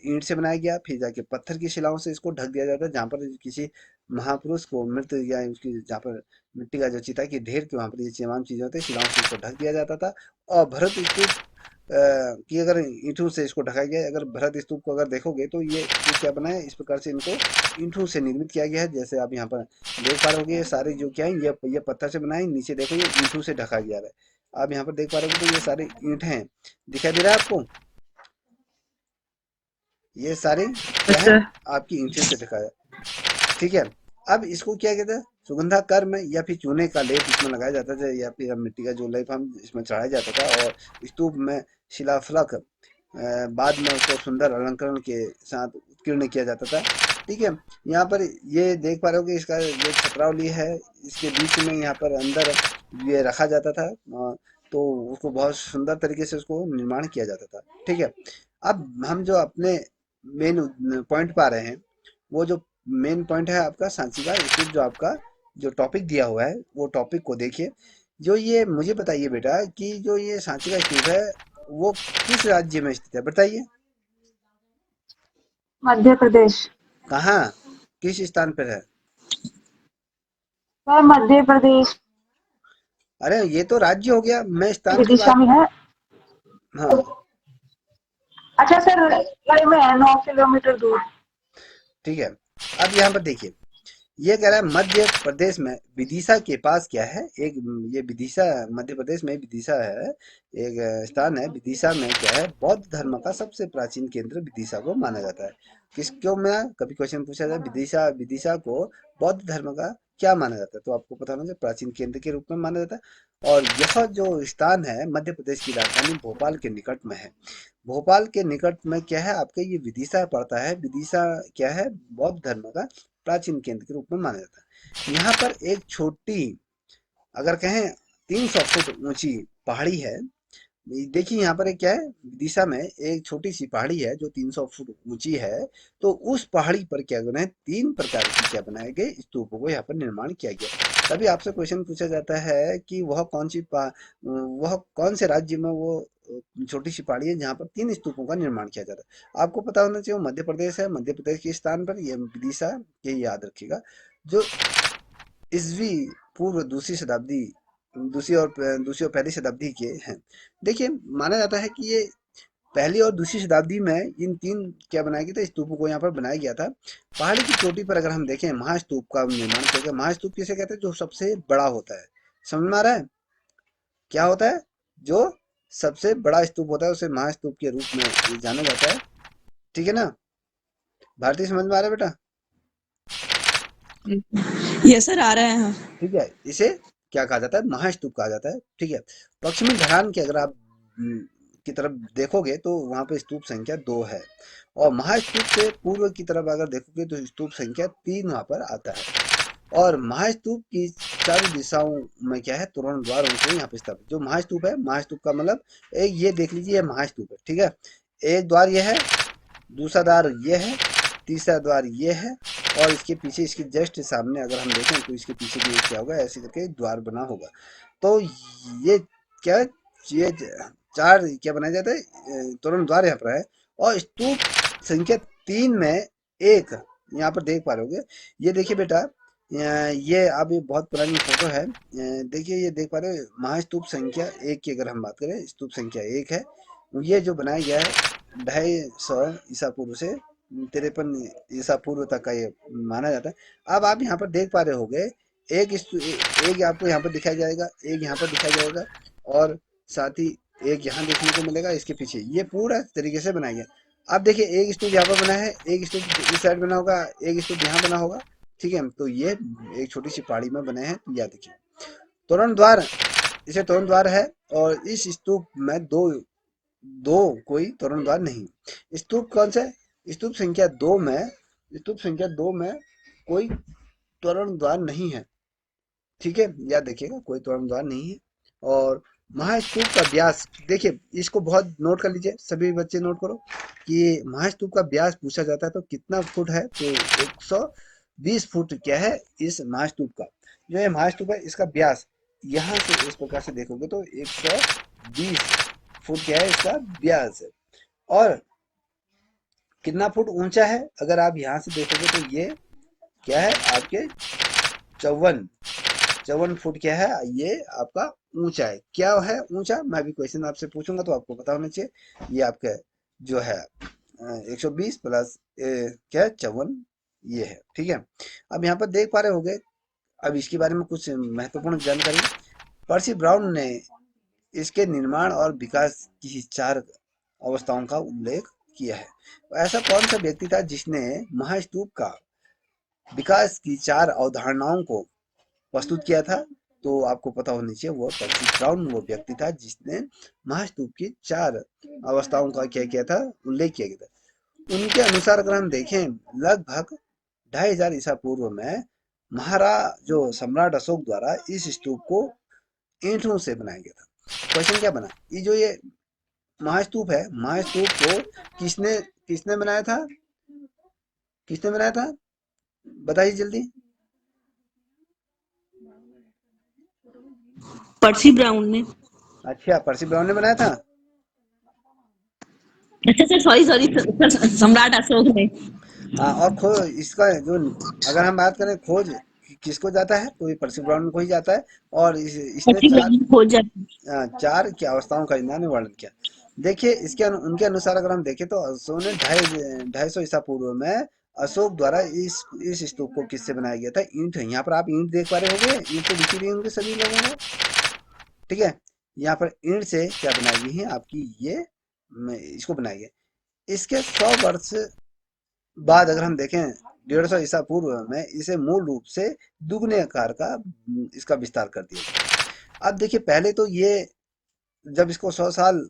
ईंट से बनाया गया, फिर जाके पत्थर की शिलाओं से इसको ढक दिया जाता है। जहाँ पर किसी महापुरुष को मृत या उसकी जहाँ पर मिट्टी का जो चिता की ढेर के वहां पर ये तमाम चीजें होती है, शिलाओं से इसको ढक दिया जाता था। और भरत स्तूप कि अगर ईंटों से इसको ढका गया है, अगर भरत स्तूप को अगर देखोगे तो ये क्या बना है, इस प्रकार से इनको ईंटों से निर्मित किया गया है। जैसे आप यहाँ पर देख पा रहे होगे, ये सारे जो क्या है ये पत्थर से बनाए, नीचे देखो ये ईंटों से ढका गया है। आप यहाँ पर देख पा रहे होगे तो ये सारे ईंट हैं, दिखाई दे रहा है आपको, ये सारे क्या है, सर। आपकी ईंटों से ढका है। ठीक है, अब इसको क्या कहते हैं, सुगंधा कर्म या फिर चूने का लेप इसमें लगाया जाता था, या फिर हम मिट्टी का जो लेप हम इसमें चढ़ाया जाता था। और स्तूप में शिलाफलक बाद में उसको सुंदर अलंकरण के साथ उत्कीर्ण किया जाता था। ठीक है, यहाँ पर ये देख पा रहे हो कि इसका जो छत्रावली है, इसके बीच में यहाँ पर अंदर ये रखा जाता था। तो उसको बहुत सुंदर तरीके से उसको निर्माण किया जाता था। ठीक है, अब हम जो अपने मेन पॉइंट पा रहे हैं, वो जो मेन पॉइंट है आपका सांची का स्तूप, जो आपका जो टॉपिक दिया हुआ है वो टॉपिक को देखिए। जो ये मुझे बताइए बेटा कि जो ये सांची का स्तूप है वो किस राज्य में स्थित है, बताइए। मध्य प्रदेश। कहाँ, किस स्थान पर है? वह मध्य प्रदेश अरे ये तो राज्य हो गया, मैं स्थान की विदिशा बात। में है। हाँ, अच्छा सर, ये में है 9 किलोमीटर दूर। ठीक है, अब यहाँ पर देखिए, ये कह रहा है मध्य प्रदेश में विदिशा के पास क्या है, एक ये विदिशा मध्य प्रदेश में विदिशा है, एक स्थान है। विदिशा में क्या है, बौद्ध धर्म का सबसे प्राचीन केंद्र विदिशा को माना जाता है। किस क्यों में कभी क्वेश्चन पूछा जाए, विदिशा विदिशा को बौद्ध धर्म का क्या माना जाता है, तो आपको पता होना चाहिए प्राचीन केंद्र के रूप में माना जाता है। और यह जो स्थान है मध्य प्रदेश की राजधानी भोपाल के निकट में है। भोपाल के निकट में क्या है आपके, ये विदिशा पड़ता है। विदिशा क्या है, बौद्ध धर्म का प्राचीन केंद्र के रूप में माना जाता है। यहाँ पर एक छोटी, अगर कहें 300 फुट ऊंची पहाड़ी है। देखिए यहाँ पर एक क्या है, विदिशा में एक छोटी सी पहाड़ी है जो 300 फुट ऊंची है। तो उस पहाड़ी पर क्या बना है, 3 प्रकार की क्या बनाए गए स्तूपों को यहाँ पर निर्माण किया गया। तभी आपसे क्वेश्चन पूछा जाता है कि वह कौन से राज्य में वो छोटी सी पहाड़ी है जहाँ पर 3 स्तूपों का निर्माण किया जाता है। आपको पता होना चाहिए वो मध्य प्रदेश है। मध्य प्रदेश के स्थान पर यह विदिशा, ये याद रखिएगा। जो ईसवी पूर्व दूसरी और पहली शताब्दी के हैं। देखिए माना जाता है कि ये पहली और दूसरी शताब्दी में इन 3 क्या बनाया गया था, स्तूपों को यहाँ पर बनाया गया था। पहाड़ी की चोटी पर अगर हम देखें, महास्तूप का निर्माण किया गया। महास्तूप किसे कहते हैं, जो सबसे बड़ा होता है। समझ में आ रहा है, क्या होता है, जो सबसे बड़ा स्तूप होता है उसे महास्तूप के रूप में ये जाना जाता है। ठीक है ना, भारतीय, समझ में आ रहा है बेटा? यस सर, आ रहे हैं। ठीक है, इसे क्या कहा जाता है, महास्तूप कहा जाता है। ठीक है, पश्चिमी ढलान की अगर आप की तरफ देखोगे तो वहां पे स्तूप संख्या 2 है, और महास्तूप से पूर्व की तरफ अगर देखोगे तो स्तूप संख्या 3 वहां पर आता है। और महास्तूप की चारों दिशाओं में क्या है, तोरण द्वार होने चाहिए यहाँ पे स्थापित। जो महास्तूप है, महास्तूप का मतलब एक ये देख लीजिए, ये महास्तूप है। ठीक है, एक द्वार ये है, दूसरा द्वार ये है, तीसरा द्वार ये है, और इसके पीछे, इसके जस्ट सामने अगर हम देखें तो इसके पीछे भी क्या होगा, ऐसे करके एक द्वार बना होगा। तो ये क्या, ये चार क्या बनाया जाता है, तोरण द्वार यहाँ पर है। और स्तूप संख्या 3 में एक यहाँ पर देख पा रहे होगे, ये देखिए बेटा, ये अब ये बहुत पुरानी फोटो है, देखिए ये देख पा रहे हो, महास्तूप संख्या 1 की अगर हम बात करें, स्तूप संख्या 1 है, ये जो बनाया गया है 250 ईसा पूर्व से 53 ईसा पूर्व तक का ये माना जाता है। अब आप यहाँ पर देख पा रहे होगे, एक आपको यहाँ पर दिखाया जाएगा, एक यहाँ पर दिखाया जाएगा, और साथ ही एक यहाँ देखने को मिलेगा इसके पीछे। ये पूरा तरीके से बनाया गया। अब देखिए, एक स्तूप यहाँ पर बना है, एक स्तूप इस साइड बना होगा, एक स्तूप यहाँ बना होगा। ठीक है, तो ये एक छोटी सी पहाड़ी में बने हैं। तो यह देखिए तोरण द्वार, इसे तोरण द्वार है, और इस स्तूप में दो दो कोई तोरण द्वार नहीं। स्तूप कौन सा है, स्तूप संख्या 2 में, स्तूप संख्या 2 में कोई तोरण द्वार नहीं है। ठीक है, याद देखिएगा, कोई तोरण द्वार नहीं है। और महास्तूप का व्यास देखिए, इसको बहुत नोट कर लीजिए, सभी बच्चे नोट करो कि महास्तूप का व्यास पूछा जाता है तो कितना फुट है, तो 120 फुट क्या है इस महास्तूप का। जो ये महास्तूप है, इसका व्यास यहाँ से इस प्रकार से देखोगे तो 120 फुट क्या है, इसका व्यास है। और कितना फुट ऊंचा है, अगर आप यहाँ से देखोगे तो ये क्या है आपके 54 फुट क्या है, ये आपका ऊंचा है। क्या है ऊंचा, मैं अभी क्वेश्चन आपसे पूछूंगा तो आपको पता होना चाहिए। ये आपका जो है 120 प्लस क्या है 54, ये है। ठीक है, अब यहाँ पर देख पा रहे होगे, अब इसके बारे में कुछ महत्वपूर्ण जानकारी। पर्सी ब्राउन ने इसके निर्माण और विकास की 4 अवस्थाओं का उल्लेख किया है। ऐसा कौन सा व्यक्ति था जिसने महास्तूप का विकास की 4 अवधारणाओं को प्रस्तुत किया था? तो आपको पता होना चाहिए, वो पर्सी ब्राउन वो व्यक्ति था जिसने महास्तूप की 4 अवस्थाओं का क्या किया था, उल्लेख किया गया था। उनके अनुसार अगर हम देखें, लगभग 2500 ईसा पूर्व में जो सम्राट अशोक द्वारा इस स्तूप को ईंटों से बनाया गया था। क्वेश्चन क्या बना, ये जो ये महास्तूप है, महास्तूप को किसने किसने बनाया था, किसने बनाया था, बताइए जल्दी। पर्सी ब्राउन ने। अच्छा, पर्सी ब्राउन ने बनाया था। अच्छा सर, सॉरी सॉरी, सम्राट अशोक ने। हाँ, और खो इसका जो, अगर हम बात करें खोज किसको जाता है, तो ये पर्सी ब्राउन को ही जाता है। और इसने पर्सी ब्राउन खोज जाती। 4 की अवस्थाओं का इन्होंने वर्णन किया। देखिए, उनके अनुसार अगर हम देखें तो अशोक ने 250 ईसा पूर्व में अशोक द्वारा इस स्तूप को किससे बनाया गया था, ईंट। यहाँ पर आप ईंट देख पा रहे होंगे, ईंट तो दिखी रही होंगे सभी लोगों को। ठीक है, यहाँ पर ईंट से क्या बनाई गई है आपकी, ये इसको बनाई गई। इसके 100 वर्ष बाद अगर हम देखें, 150 ईसा पूर्व में इसे मूल रूप से दुगने आकार का इसका विस्तार कर दिया गया। अब देखिए, पहले तो ये जब इसको 100 साल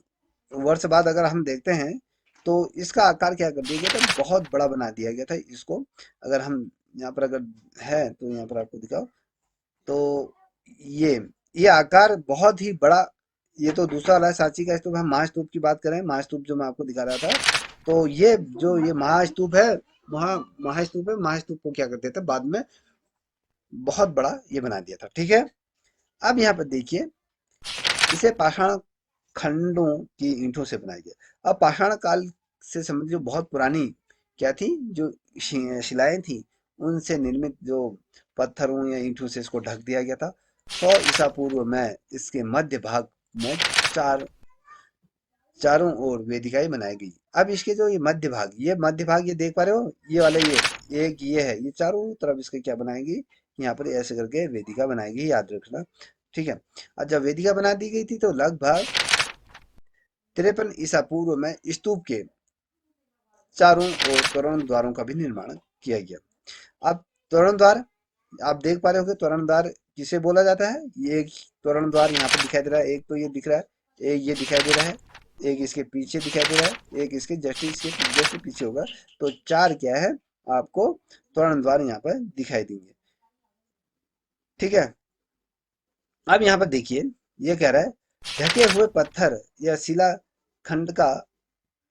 वर्ष बाद अगर हम देखते हैं तो इसका आकार क्या कर दिया गया था, बहुत बड़ा बना दिया गया था इसको। अगर हम यहाँ पर अगर है तो यहाँ पर आपको दिखाओ, तो ये ये आकार बहुत ही बड़ा। ये तो दूसरा वाला है सांची का स्तूप। हम महास्तूप की बात करें, महास्तूप जो मैं आपको दिखा रहा था, तो ये जो ये महास्तूप है, महास्तूप है, महास्तूप को क्या करते थे बाद में बहुत बड़ा ये बना दिया था। ठीक है, अब यहाँ पर देखिए, इसे पाषाण खंडों की ईंटों से बनाया गया। अब पाषाण काल से संबंधित जो बहुत पुरानी क्या थी, जो शिलाएं थी, उनसे निर्मित जो पत्थरों या ईंटों से इसको ढक दिया गया था। 100 ईसा पूर्व में इसके मध्य भाग में चारों ओर वेदिकाएं बनाई गई। अब इसके जो ये मध्य भाग ये देख पा रहे हो, ये वाला ये एक ये है, ये चारों तरफ इसके क्या बनाएगी, यहाँ पर ऐसे करके वेदिका बनाएगी, याद रखना। ठीक है, और जब वेदिका बना दी गई थी तो लगभग 53 ईसा पूर्व में स्तूप के चारों ओर तोरण द्वारों का भी निर्माण किया गया। अब तोरण द्वार आप देख पा रहे होगे तोरण द्वार किसे बोला जाता है। ये एक तोरण द्वार यहाँ पर दिखाई दे रहा है, एक तो ये दिख रहा है, एक ये दिखाई दे रहा है, एक इसके पीछे दिखाई दे रहा है, एक इसके जस्ट पीछे होगा। तो 4 क्या है आपको तोरण द्वार यहाँ पर दिखाई देंगे। ठीक है, अब यहाँ पर देखिए, ये कह रहा है ढके हुए पत्थर या शिला खंड का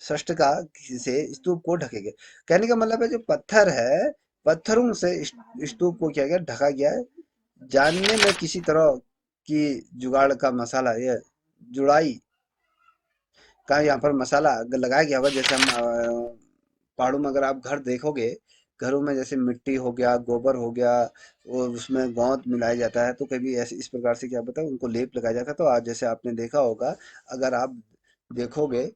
षष्ठ का से स्तूप को ढकेंगे। कहने का मतलब है जो पत्थर है, पत्थरों से स्तूप को क्या गया, ढका गया है। जानने में किसी तरह की जुगाड़ का मसाला या जुड़ाई का यहाँ पर मसाला लगाया गया होगा। जैसे हम पहाड़ों में अगर आप घर देखोगे, घरों में जैसे मिट्टी हो गया, गोबर हो गया, और उसमें गोंद मिलाया जाता है, तो कभी ऐसे इस प्रकार से क्या पता है उनको लेप लगाया जाता है। तो आज जैसे आपने देखा होगा, अगर आप देखोगे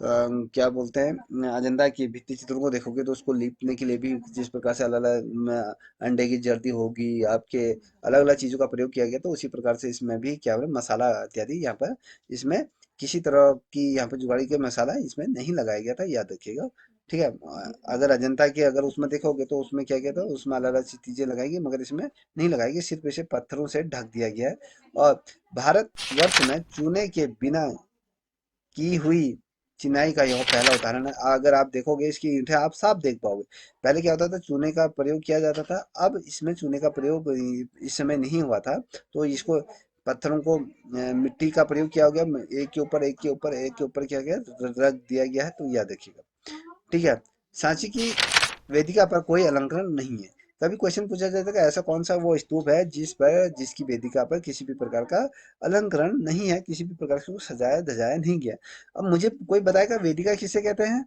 क्या बोलते हैं अजंता की भित्ति चित्रों को देखोगे, तो उसको लीपने के लिए भी जिस प्रकार से अलग अलग अंडे की जर्दी होगी, आपके अलग अलग चीजों का प्रयोग किया गया, तो उसी प्रकार से इसमें भी क्या बोले मसाला इत्यादि यहाँ पर इसमें किसी तरह की यहाँ पर जुगाड़ी के मसाला इसमें नहीं लगाया गया था, याद रखिएगा। ठीक है, अगर अजंता के अगर उसमें देखोगे तो उसमें क्या किया था, उसमें अलग अलग चीजें लगाएंगे, मगर इसमें नहीं लगाएगी, सिर्फ इसे पत्थरों से ढक दिया गया है। और भारतवर्ष में चूने के बिना की हुई चिनाई का यह पहला उदाहरण है। अगर आप देखोगे इसकी ईंटें आप साफ देख पाओगे। पहले क्या होता था, चूने का प्रयोग किया जाता था, अब इसमें चूने का प्रयोग इस समय नहीं हुआ था। तो इसको पत्थरों को मिट्टी का प्रयोग किया हो गया, एक के ऊपर एक के ऊपर एक के ऊपर किया गया, रख दिया गया है। तो याद रखिएगा। ठीक है, सांची की वेदिका पर कोई अलंकरण नहीं है। कभी क्वेश्चन पूछा जाता है कि ऐसा कौन सा वो स्तूप है जिसकी वेदिका पर किसी भी प्रकार का अलंकरण नहीं है, किसी भी प्रकार से वो सजाया धजाया नहीं गया। अब मुझे कोई बताएगा वेदिका किसे कहते हैं,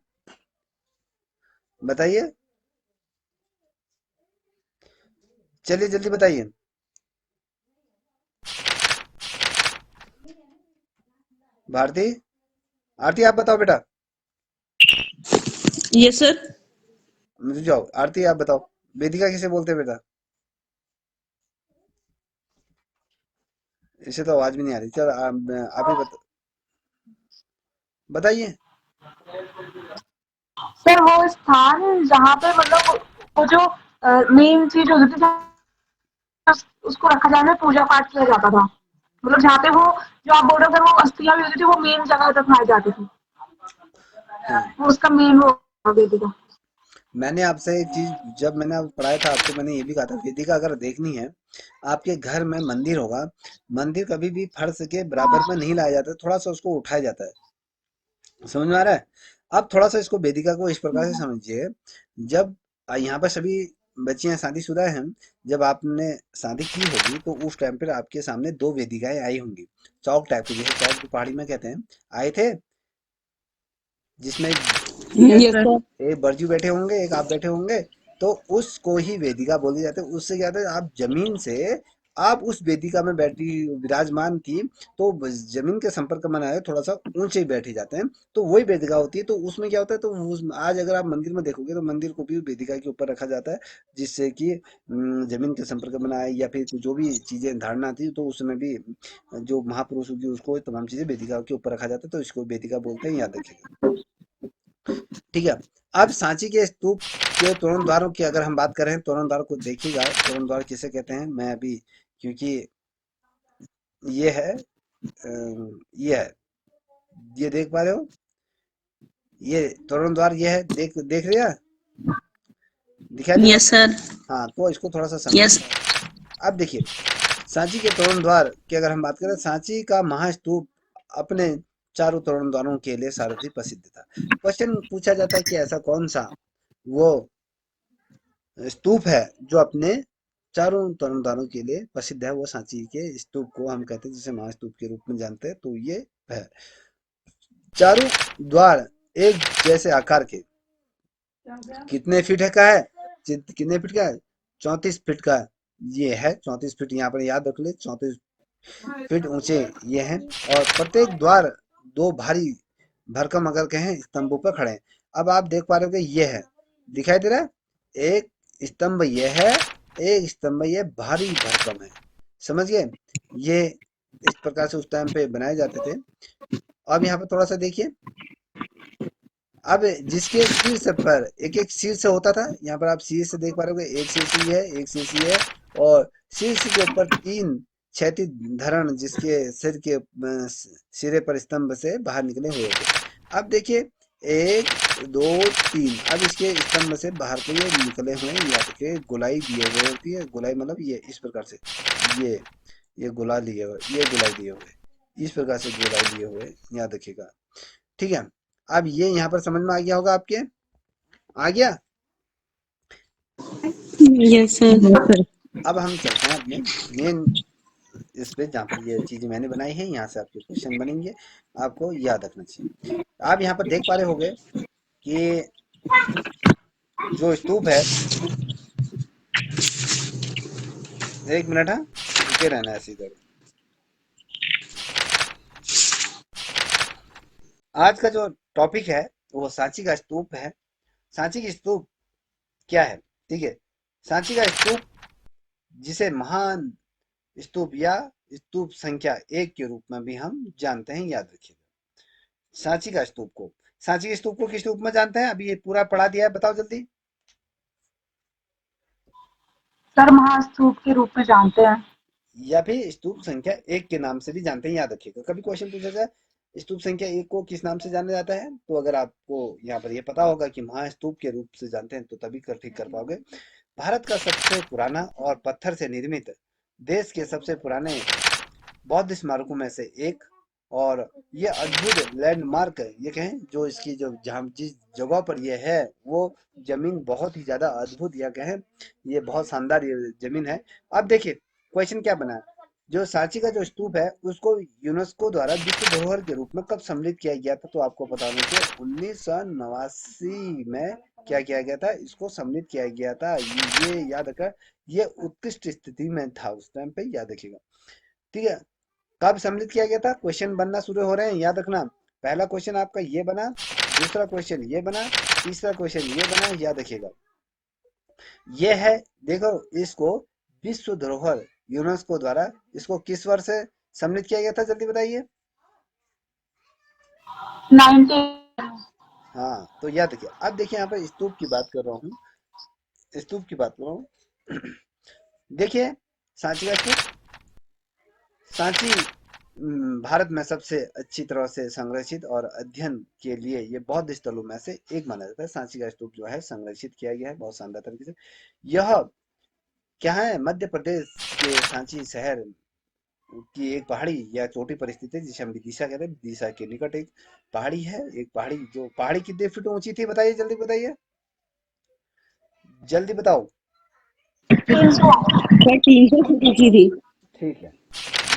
बताइए, चलिए जल्दी बताइए। भारती, आरती आप बताओ बेटा। Yes sir. मुझे जाओ, आरती आप बताओ, वेदिका किसे बोलते हैं बेटा। इसे तो आवाज भी नहीं आ रही। चल आप ही बताइए। सर वो स्थान जहाँ पे मतलब वो जो मेन चीज होती थी उसको रखा जाने पूजा पाठ किया जाता था, मतलब जहाँ पे वो जो आप बोल रहे थे वो अस्थियां भी होती थी वो मेन जगह दफनाई जाती थी, हाँ, वो उसका मेन वो देती थी। मैंने आपसे एक चीज जब मैंने अब पढ़ाया था आपको, मैंने ये भी कहा था वेदिका अगर देखनी है, आपके घर में मंदिर होगा, मंदिर कभी भी फर्श के बराबर में नहीं लाया जाता, थोड़ा सा उसको उठाया जाता है। समझ में आ रहा है। अब थोड़ा सा इसको वेदिका को इस प्रकार से समझिए। जब यहाँ पर सभी बच्चियां शादीशुदा हैं, जब आपने शादी की होगी तो उस टाइम पर आपके सामने 2 वेदिकाएं आई होंगी, चौक टाइप की, जैसे चौक जो पहाड़ी में कहते हैं, आए थे, जिसमें यस यस सर। सर। एक बरजू बैठे होंगे, एक आप बैठे होंगे। तो उसको ही वेदिका बोली जाती है। उससे क्या होता है, आप जमीन से आप उस वेदिका में बैठी विराजमान थी, तो जमीन के संपर्क में आए, थोड़ा सा ऊंचे बैठे जाते हैं, तो वही वेदिका होती है। तो उसमें क्या होता है, तो आज अगर आप मंदिर में देखोगे तो मंदिर को भी वेदिका के ऊपर रखा जाता है, जिससे कि जमीन के संपर्क में आए, या फिर जो भी चीजें धारणा थी, तो उसमें भी जो महापुरुष होगी उसको तमाम चीजें वेदिका के ऊपर रखा जाता है। तो इसको वेदिका बोलते हैं, याद रखिएगा। ठीक है, अब सांची के स्तूप के तोरण द्वारों की अगर हम बात करें, तोरण द्वार को देखिएगा, तोरण द्वार किसे कहते हैं, मैं अभी, क्योंकि ये है ये है, ये देख पा रहे हो, ये तोरण द्वार, ये है, देख देख रहे हैं, दिखाई दे रहा यस सर। है। हाँ, तो इसको थोड़ा सा यस। समझिए। अब देखिए, सांची के तोरण द्वार की अगर हम बात करें, सांची का महास्तूप अपने चारों तोरण द्वारों के लिए सारथी प्रसिद्ध था। क्वेश्चन पूछा जाता है कि ऐसा कौन सा वो स्तूप है जो अपने चारों तरफदारों के लिए प्रसिद्ध है। वो सांची के स्तूप को हम कहते हैं, जिसे महास्तूप के रूप में जानते हैं। तो ये है, चारों द्वार एक जैसे आकार के, कितने फीट है का है, कितने फीट का है, 34 फीट का। ये है 34 फीट, यहाँ पर याद रख ले, 34 फीट ऊंचे ये हैं। और प्रत्येक द्वार 2 भारी भरकम अगर कहें स्तंभों पर खड़े हैं। अब आप देख पा रहे हो कि ये है, दिखाई दे रहा है, एक स्तंभ ये है, एक स्तंभ ये भारी भरकम है। समझ गए, ये इस प्रकार से उस टाइम पे बनाए जाते थे। अब यहाँ पे थोड़ा सा देखिए, अब जिसके शीर्ष पर एक एक शीर्ष होता था, यहाँ पर आप शीर्ष देख पा रहे होगे, एक शीर्ष ये है, एक शीर्ष ये है, और शीर्ष के ऊपर 3 क्षैतिज धरण जिसके सिर के सिरे पर स्तंभ से बाहर निकले हुए होते। अब देखिए 1 2 3, अब इसके स्तंभ से बाहर को ये निकले हुए हैं, या देखिए गोलाई दिए हुए होती है, गोलाई मतलब ये इस प्रकार से, ये ये गोला लिए हुए, ये गोलाई दिए हुए, इस प्रकार से गोलाई लिए हुए, याद रखिएगा। ठीक है, अब ये यहाँ पर समझ में आ गया होगा आपके, आ गया। Yes sir. अब हम चलते हैं अपने मेन इस पे, जहाँ पर ये चीजें मैंने बनाई हैं, यहाँ से आपके क्वेश्चन बनेंगे, आपको याद रखना चाहिए। आप यहाँ पर देख पा रहे होंगे कि जो स्तूप है, 1 मिनट, हाँ रुके रहना है इधर। आज का जो टॉपिक है वो सांची का स्तूप है। सांची की स्तूप क्या है, ठीक है। सांची का स्तूप, जिसे महान स्तूप या स्तूप संख्या 1 के रूप में भी हम जानते हैं, याद रखिएगा। सांची का स्तूप को, सांची के स्तूप को किस रूप में जानते हैं, अभी ये पूरा पढ़ा दिया है, बताओ जल्दी। सर महास्तूप के रूप में जानते हैं। या फिर स्तूप संख्या 1 के नाम से भी जानते हैं, याद रखिएगा। कभी क्वेश्चन पूछा जाए स्तूप संख्या 1 को किस नाम से जाना जाता है, तो अगर आपको यहाँ पर ये पता होगा कि महास्तूप के रूप से जानते हैं, तो तभी ठीक कर पाओगे। भारत का सबसे पुराना और पत्थर से निर्मित, देश के सबसे पुराने बौद्ध स्मारकों में से एक, और ये अद्भुत लैंडमार्क है, ये कहें जो इसकी जो जहाँ जिस जगह पर ये है वो जमीन बहुत ही ज्यादा अद्भुत, या कहें ये बहुत शानदार ये जमीन है। अब देखिए क्वेश्चन क्या बना है, जो सांची का जो स्तूप है उसको यूनेस्को द्वारा विश्व धरोहर के रूप में कब सम्मिलित किया गया था, तो आपको पता होना चाहिए 1989 में क्या किया गया था, इसको सम्मिलित किया गया था। ये याद रखा, ये उत्कृष्ट स्थिति में था उस टाइम पे, याद रखिएगा। ठीक है, कब सम्मिलित किया गया था, क्वेश्चन बनना शुरू हो रहे हैं, याद रखना। पहला क्वेश्चन आपका ये बना, दूसरा क्वेश्चन ये बना, तीसरा क्वेश्चन ये बना, याद रखिएगा। ये है, देखो इसको विश्व धरोहर यूनेस्को द्वारा इसको किस वर्ष से सम्मिलित किया गया था, जल्दी बताइए। 90। हाँ, तो याद रखिए। अब देखिए यहाँ पर स्तूप की बात कर रहा हूँ, स्तूप की बात कर रहा हूँ। देखिए सांची का स्तूप, सांची भारत में सबसे अच्छी तरह से संरक्षित और अध्ययन के लिए ये बौद्ध स्थलों में से एक माना जाता है। सांची का स्तूप जो है संरक्षित किया गया है बहुत शानदार तरीके से। यह क्या है, मध्य प्रदेश के सांची शहर की एक पहाड़ी या चोटी पर स्थित है, जिसे हम विदिशा कहते हैं। विदिशा के निकट एक पहाड़ी है, एक पहाड़ी, जो पहाड़ी कितने फीट ऊंची थी, बताइए जल्दी बताइए, जल्दी बताओ। 300। सर 300 फुट ऊंची थी। ठीक है,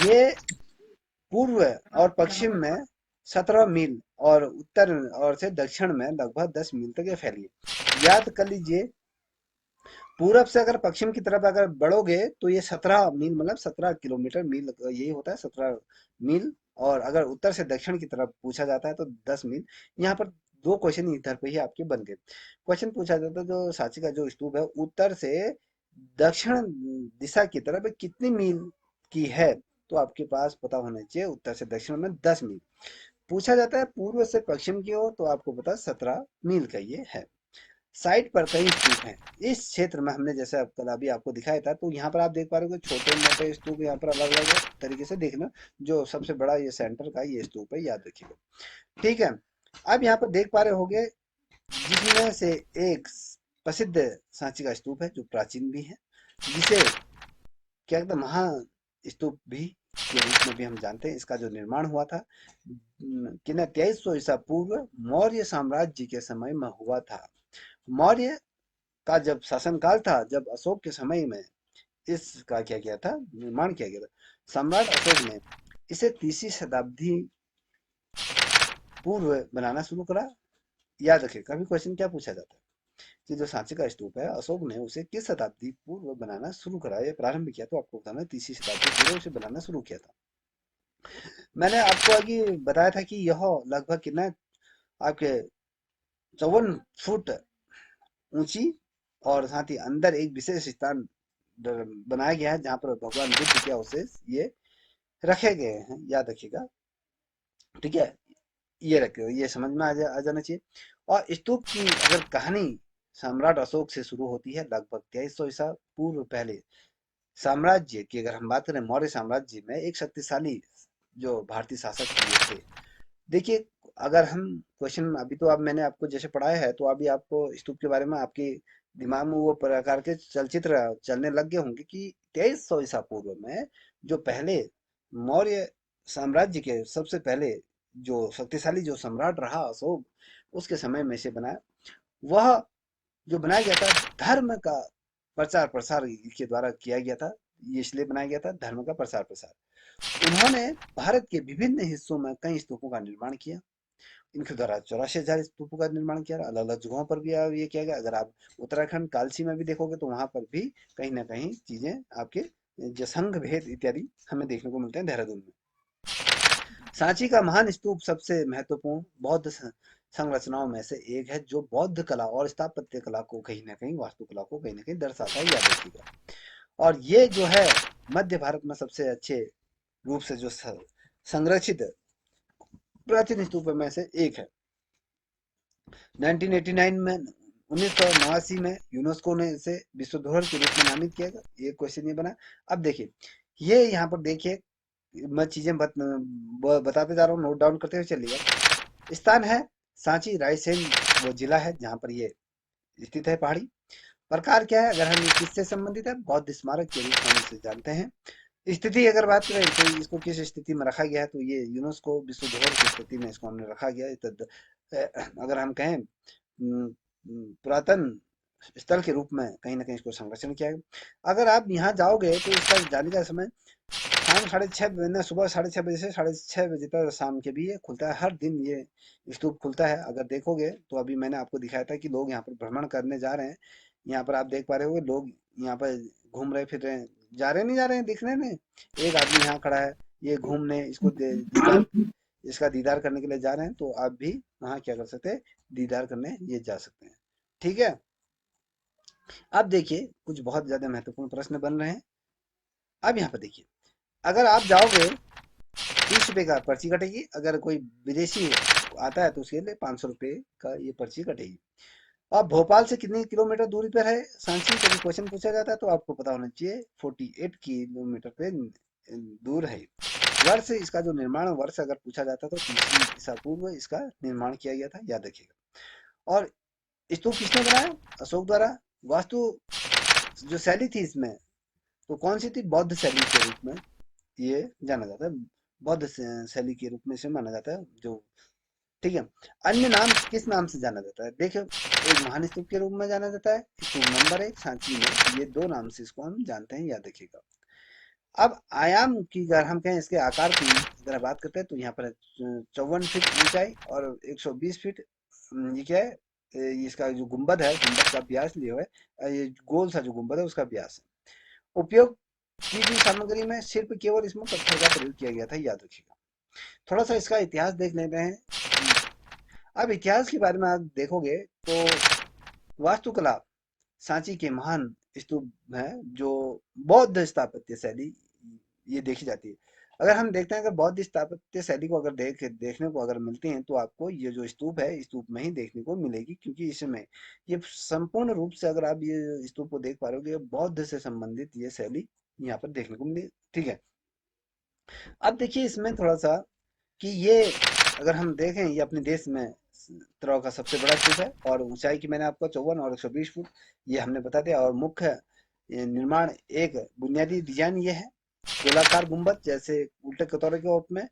ये पूर्व और पश्चिम में 17 मील और उत्तर और से दक्षिण में लगभग 10 मील तक ये फैली है। याद कर लीजिए, पूरब से अगर पश्चिम की तरफ अगर बढ़ोगे तो ये 17 मील मतलब 17 किलोमीटर, मील यही होता है 17 मील, और अगर उत्तर से दक्षिण की तरफ पूछा जाता है तो 10 मील। यहाँ पर दो क्वेश्चन इधर पे ही आपके बन गए। क्वेश्चन पूछा जाता है जो सांची का जो स्तूप है उत्तर से दक्षिण दिशा की तरफ कितनी मील की है, तो आपके पास पता होना चाहिए उत्तर से दक्षिण में 10 मील। पूछा जाता है पूर्व से पश्चिम की ओर, तो आपको पता 17 मील का ये है। साइट पर कई स्तूप हैं इस क्षेत्र में, हमने जैसे कल अभी आपको दिखाया था, तो यहाँ पर आप देख पा रहे हो छोटे मोटे स्तूप यहाँ पर अलग अलग तरीके से देखना। जो सबसे बड़ा ये सेंटर का ये स्तूप है, याद रखिएगा। ठीक है, अब यहाँ पर देख पा रहे होंगे जिसमें से एक प्रसिद्ध सांची का स्तूप है जो प्राचीन भी है, जिसे क्या कहते हैं महास्तूप भी के रूप में भी हम जानते हैं। इसका जो निर्माण हुआ था कि 2300 ईसा पूर्व मौर्य साम्राज्य के समय में हुआ था। मौर्य का जब शासनकाल था, जब अशोक के समय में इसका क्या किया था, निर्माण किया गया था। सम्राट अशोक ने इसे 3वीं शताब्दी पूर्व बनाना शुरू करा। याद रखिए, कभी क्वेश्चन क्या पूछा जाता है कि जो सांची का स्तूप है अशोक ने उसे किस शताब्दी पूर्व बनाना शुरू करा या प्रारंभ किया, तो आपको बताना 3वीं शताब्दी पूर्व उसे बनाना शुरू किया था। मैंने आपको आगे बताया था कि यह लगभग कितना आपके 54 फुट ऊंची, और साथ ही अंदर एक विशेष स्थान बनाया गया है जहां पर भगवान बुद्ध के अवशेष ये रखे गए हैं, याद रखिएगा। ठीक है, ये रखे, ये समझ में आ जाना चाहिए। और स्तूप की अगर कहानी सम्राट अशोक से शुरू होती है, लगभग 2300 ईसा पूर्व पहले साम्राज्य की अगर हम बात करें, मौर्य साम्राज्य में एक शक्तिशाली जो भारतीय शासक हुए थे। देखिए, अगर हम क्वेश्चन अभी तो अब मैंने आपको जैसे पढ़ाया है, तो अभी आपको स्तूप के बारे में आपके दिमाग में वो प्रकार के चलचित्र चलने लग गए होंगे कि 2300 ईसा पूर्व में जो पहले मौर्य साम्राज्य के सबसे पहले जो शक्तिशाली जो सम्राट रहा अशोक, उसके समय में से बना, वह जो बनाया गया था धर्म का प्रचार प्रसार के द्वारा किया गया था। ये इसलिए बनाया गया था धर्म का प्रचार प्रसार। उन्होंने भारत के विभिन्न हिस्सों में कई स्तूपों का निर्माण किया। इनके द्वारा 84,000 स्तूपों का निर्माण किया, अलग अलग जगहों पर भी ये किया गया। अगर आप उत्तराखंड कालसी में भी देखोगे तो वहां पर भी कहीं ना कहीं चीजें आपके जसंग भेद इत्यादि हमें देखने को मिलते हैं देहरादून में। सांची का महान स्तूप सबसे महत्वपूर्ण बौद्ध संरचनाओं में से एक है, जो बौद्ध कला और स्थापत्य कला को कहीं ना कहीं, वास्तुकला को कहीं ना कहीं दर्शाता है, याद रखिएगा। और ये जो है मध्य भारत में सबसे अच्छे रूप से जो संरक्षित प्राचीन स्तूपों में से एक है। 1989 में 1989 में यूनेस्को ने इसे विश्व धरोहर के रूप में नामित किया गया। ये क्वेश्चन ये बना। अब देखिए, ये यहाँ पर देखिए, मैं चीजें बताते जा रहा हूँ, नोट डाउन करते हुए चलिएगा। स्थान है सांची, रायसेन वो जिला है जहाँ पर ये स्थित है, पहाड़ी। प्रकार क्या है, अगर हम किससे संबंधित है, बौद्ध स्मारक के रूप में इसे जानते हैं। स्थिति अगर बात करें तो इसको किस स्थिति में रखा गया है, तो ये यूनेस्को विश्व धरोहर की स्थिति में इसको हमने रखा गया है। अगर हम कहें पुरातन स्थल के रूप में कहीं ना कहीं इसको संरक्षण किया गया। अगर आप यहाँ जाओगे तो इसका जाने का समय शाम 6:30, सुबह 6:30 बजे से 6:30 बजे तक शाम के भी ये खुलता है। हर दिन ये स्तूप खुलता है। अगर देखोगे तो अभी मैंने आपको दिखाया था कि लोग यहाँ पर भ्रमण करने जा रहे हैं। यहाँ पर आप देख पा रहे होगे, लोग यहाँ पर घूम रहे फिर रहे हैं, जा रहे नहीं जा रहे हैं, दिख रहे हैं। एक आदमी यहाँ खड़ा है, ये घूमने इसको दीदार, इसका दीदार करने के लिए जा रहे हैं। तो आप भी वहाँ क्या कर सकते हैं, दीदार करने ये जा सकते हैं। ठीक है। अब देखिए, कुछ बहुत ज्यादा महत्वपूर्ण प्रश्न बन रहे हैं। अब यहाँ पर देखिए, अगर आप जाओगे 30 रुपए का पर्ची कटेगी। अगर कोई विदेशी आता है तो उसके लिए 500 रुपए का ये पर्ची कटेगी। अब भोपाल से कितने किलोमीटर दूरी पर है सांची, कभी क्वेश्चन पूछा जाता है तो आपको पता होना चाहिए 48 किलोमीटर पे दूर है। वर्ष इसका जो निर्माण वर्ष अगर पूछा जाता तो 3 ईसा पूर्व इसका निर्माण किया गया था, याद रखिएगा। और स्तूप किसने बनाया, अशोक द्वारा। वास्तु जो शैली थी इसमें, तो कौन सी थी, बौद्ध शैली के रूप में ये जाना जाता है, बौद्ध शैली के रूप में इसे माना जाता है जो। ठीक है। अन्य नाम किस नाम से जाना जाता है, देखो, एक महान स्तूप के रूप में जाना जाता है, स्तूप नंबर 1 सांची में, ये 2 नाम से इसको हम जानते हैं, याद रखिएगा। अब आयाम की अगर हम कहें, इसके आकार की अगर बात करते हैं तो यहाँ पर 54 फीट ऊंचाई और 120 फीट, ये क्या है, इसका जो गुंबद है, गुंबद का व्यास लिया हुआ है, ये गोल सा जो गुंबद है उसका व्यास है। उपयोग की गई सामग्री में सिर्फ केवल इसमें पत्थर का प्रयोग किया गया था, याद रखिएगा। थोड़ा सा इसका इतिहास देख लेते हैं। अब इतिहास के बारे में आप देखोगे तो वास्तुकला सांची के महान स्तूप है जो बौद्ध स्थापत्य शैली ये देखी जाती है। अगर हम देखते हैं, अगर बौद्ध स्थापत्य शैली को अगर देखने को अगर मिलते हैं तो आपको ये जो स्तूप है, स्तूप में ही देखने को मिलेगी, क्योंकि इसमें ये संपूर्ण रूप से अगर आप ये स्तूप को देख पा रहे हो, बौद्ध से संबंधित ये शैली यहाँ पर देखने को मिली। ठीक है। अब देखिए इसमें थोड़ा सा कि ये अगर हम देखें, ये अपने देश में तरह का सबसे बड़ा स्तूप है और ऊंचाई की मैंने आपको 54 और 120 फुट ये हमने बता दिया। और मुख्य निर्माण, एक बुनियादी डिजाइन ये है, गोलाकार गुंबद जैसे उल्टे कटोरे के रूप में।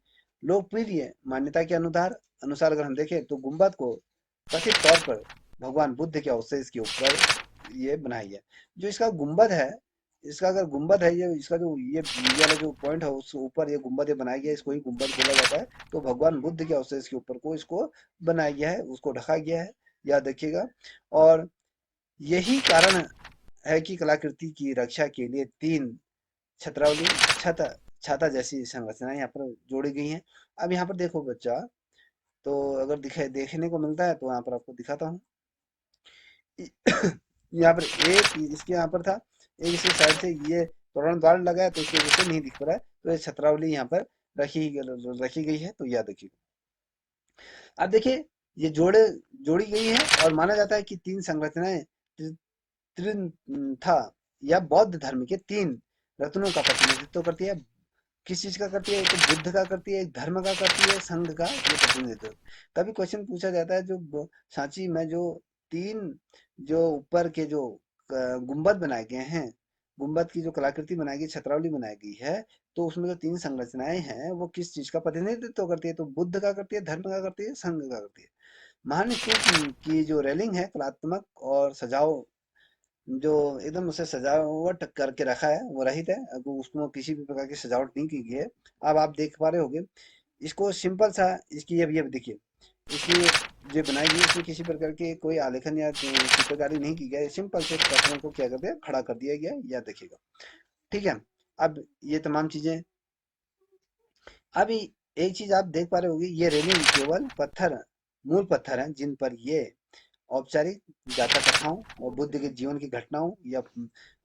लोकप्रिय मान्यता के अनुसार अगर हम देखें तो गुंबद को कथित तौर पर भगवान बुद्ध के अवशेष के ऊपर ये बनाया गया। जो इसका गुंबद है, इसका अगर गुंबद है, ये इसका जो ये वाला जो पॉइंट है उस ऊपर ये गुंबद बनाया गया है, इसको ही गुंबद बोला जाता है। तो भगवान बुद्ध के अवशेष के ऊपर को इसको बनाया गया है, उसको ढका गया है, याद रखिएगा। और यही कारण है कि कलाकृति की रक्षा के लिए 3 छत्रावली छता छाता जैसी संरचनाएं यहाँ पर जोड़ी गई हैं। अब यहाँ पर देखो बच्चा, तो अगर देखने को मिलता है तो यहाँ पर आपको दिखाता हूँ। यहाँ पर एक इसके यहाँ पर था, एक इसके साइड से ये तोरण द्वार लगा है तो इसकी वजह से नहीं दिख रहा है। तो ये छत्रावली यहाँ पर रखी गई है, तो याद रखिए। अब देखिए, ये जोड़ी गई है और माना जाता है कि तीन संरचनाएं त्रिन्था या बौद्ध धर्म के तीन रत्नों का प्रतिनिधित्व करती है। किस चीज का करती है? एक तो बुद्ध का करती है, एक धर्म का करती है, संघ का ये प्रतिनिधित्व। कभी क्वेश्चन पूछा जाता है जो सांची में जो तीन जो ऊपर के जो गुंबद बनाए गए हैं, गुंबद की जो कलाकृति बनाई गई, छत्रावली बनाई गई है, तो उसमें जो तीन संरचनाएं हैं वो किस चीज का प्रतिनिधित्व करती है? तो बुद्ध का करती है, धर्म का करती है, संघ का करती है। महान स्तूप की जो रेलिंग है कलात्मक और सजाओ जो एकदम उसे सजावट करके रखा है वो रहित है, अब उसमें किसी भी प्रकार की सजावट नहीं की गई है। अब आप देख पा रहे होंगे इसको सिंपल सा, इसकी अब ये देखिए, इसकी जो बनाई गई इसमें किसी प्रकार के कोई आलेखन या चित्रकारी नहीं की गई है, सिंपल से पत्थरों को क्या कर दिया, खड़ा कर दिया गया, या देखिएगा। ठीक है, अब ये तमाम चीजें, अभी एक चीज आप देख पा रहे होंगे, ये रेलिंग केवल पत्थर, मूल पत्थर हैं जिन पर ये औपचारिक गाथा कथाओं और बुद्ध के जीवन की घटनाओं, या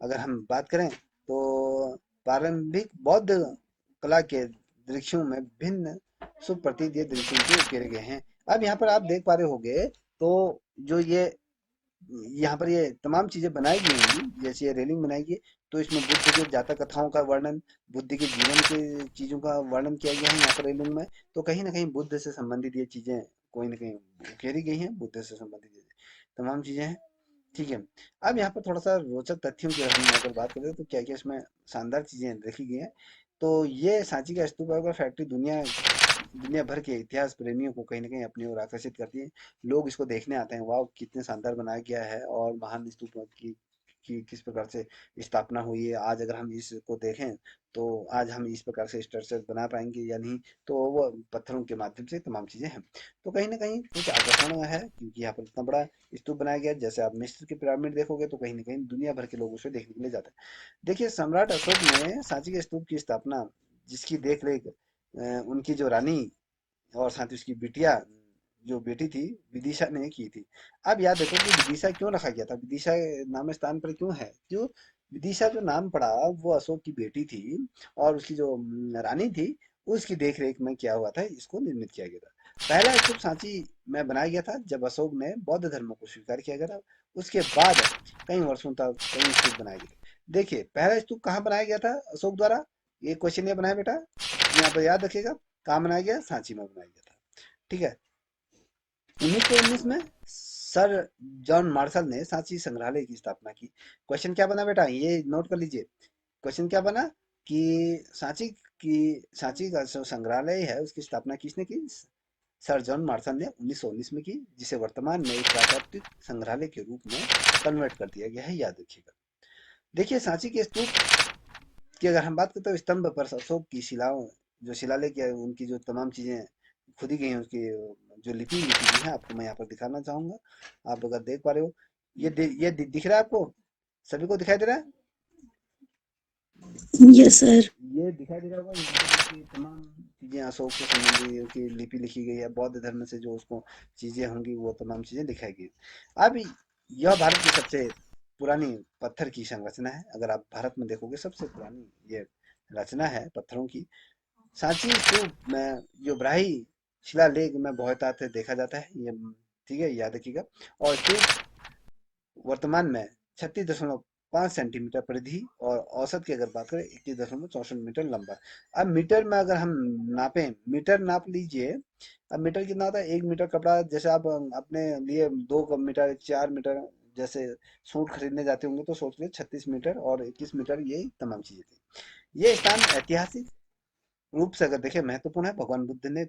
अगर हम बात करें तो प्रारंभिक बौद्ध कला के दृश्यों में भिन्न सुप्रतीत ये दृश्यों के उकेरे गए हैं। अब यहाँ पर आप देख पा रहे होंगे तो जो ये यहाँ पर ये तमाम चीजें बनाई गई होंगी, जैसे ये रेलिंग बनाई गई, तो इसमें बुद्ध के जातक कथाओं का वर्णन, बुद्ध के जीवन के चीजों का वर्णन किया गया है यहाँ पर रेलिंग में। तो कहीं ना कहीं बुद्ध से संबंधित ये चीजें कोई ना कहीं उकेरी गई हैं, बुद्ध से संबंधित ये तमाम चीजें हैं। ठीक है, अब यहाँ पर थोड़ा सा रोचक तथ्यों की हम अगर बात करें तो क्या क्या इसमें शानदार चीजें देखी गई हैं। तो ये सांची का स्तूप और फैक्ट्री दुनिया भर के इतिहास प्रेमियों को कहीं ना कहीं अपनी ओर आकर्षित करती है। लोग इसको देखने आते हैं, वाह कितने शानदार बनाया गया है, और महान स्तूपों की किस प्रकार से स्थापना हुई है। आज अगर हम इसको देखें तो आज हम इस प्रकार से स्ट्रक्चर बना पाएंगे या नहीं, तो वो पत्थरों के माध्यम से तमाम चीजें हैं। तो कहीं ना कहीं कुछ आकर्षण है, क्योंकि यहाँ पर इतना बड़ा स्तूप बनाया गया है। जैसे आप मिस्र की पिरामिड देखोगे तो कहीं ना कहीं दुनिया भर के लोग उसे देखने के लिए जाते हैं। देखिए, सम्राट अशोक ने सांची के स्तूप की स्थापना, जिसकी देख रेख उनकी जो रानी और साथ ही उसकी बिटिया, जो बेटी थी, विदिशा ने की थी। अब याद रखो कि विदिशा क्यों रखा गया था, विदिशा नाम स्थान पर क्यों है, जो विदिशा जो नाम पड़ा वो अशोक की बेटी थी, और उसकी जो रानी थी उसकी देख रेख में क्या हुआ था, इसको निर्मित किया गया था। पहला स्तूप सांची में बनाया गया था जब अशोक ने बौद्ध धर्म को स्वीकार किया गया था। उसके बाद कई वर्षों तक कई स्तूप बनाए गए थे। देखिए, पहला स्तूप कहाँ बनाया गया था अशोक द्वारा, ये क्वेश्चन ये बनाया बेटा, यहाँ पर याद रखिएगा, कहाँ बनाया गया, सांची में बनाया गया था। ठीक है, 1919 में सर जॉन मार्शल ने सांची संग्रहालय की स्थापना की। क्वेश्चन क्या बना बेटा, ये नोट कर लीजिए। क्वेश्चन क्या बना कि सांची का जो संग्रहालय है उसकी स्थापना किसने की? सर जॉन मार्शल ने 1919 में की, जिसे वर्तमान में एक प्राकृतिक संग्रहालय के रूप में कन्वर्ट कर दिया गया है, याद रखिएगा। देखिए, सांची के स्तूप की अगर हम बात करते हैं, स्तंभ पर अशोक की शिलाओं, जो शिलालेख है उनकी जो तमाम चीजें खुदी गई हैं, उसकी जो लिपि लिखी गई है, आपको मैं यहाँ पर दिखाना चाहूंगा। आप अगर देख पा रहे हो, दिख रहा है आपको, सभी को दिखाई दे रहा है? Yes sir. ये दिखाई दे रहा होगा, यहाँ पर उसकी तमाम चीजें अशोक से संबंधित की लिपि लिखी गई है, बौद्ध धर्म से जो उसको चीजें होंगी वो तमाम चीजें दिखाई गई। अब यह भारत की सबसे पुरानी पत्थर की संरचना है। अगर आप भारत में देखोगे सबसे पुरानी ये रचना है पत्थरों की। सांची स्तूप में जो ब्राही शिलालेख में बहुतायत देखा जाता है, ये ठीक है, याद रखिएगा। और स्तूप वर्तमान में 36.5 सेंटीमीटर परिधि और औसत की अगर बात करें 21.64 मीटर लंबा। अब मीटर में अगर हम नापें, मीटर नाप लीजिए। अब मीटर कितना होता है, 1 मीटर कपड़ा, जैसे आप अपने लिए 2 मीटर 4 मीटर जैसे सूट खरीदने जाते होंगे तो सोच लीजिए 36 मीटर और 21 मीटर, ये तमाम चीजें थी। ये स्थान ऐतिहासिक रूप से अगर देखें महत्वपूर्ण है। भगवान बुद्ध ने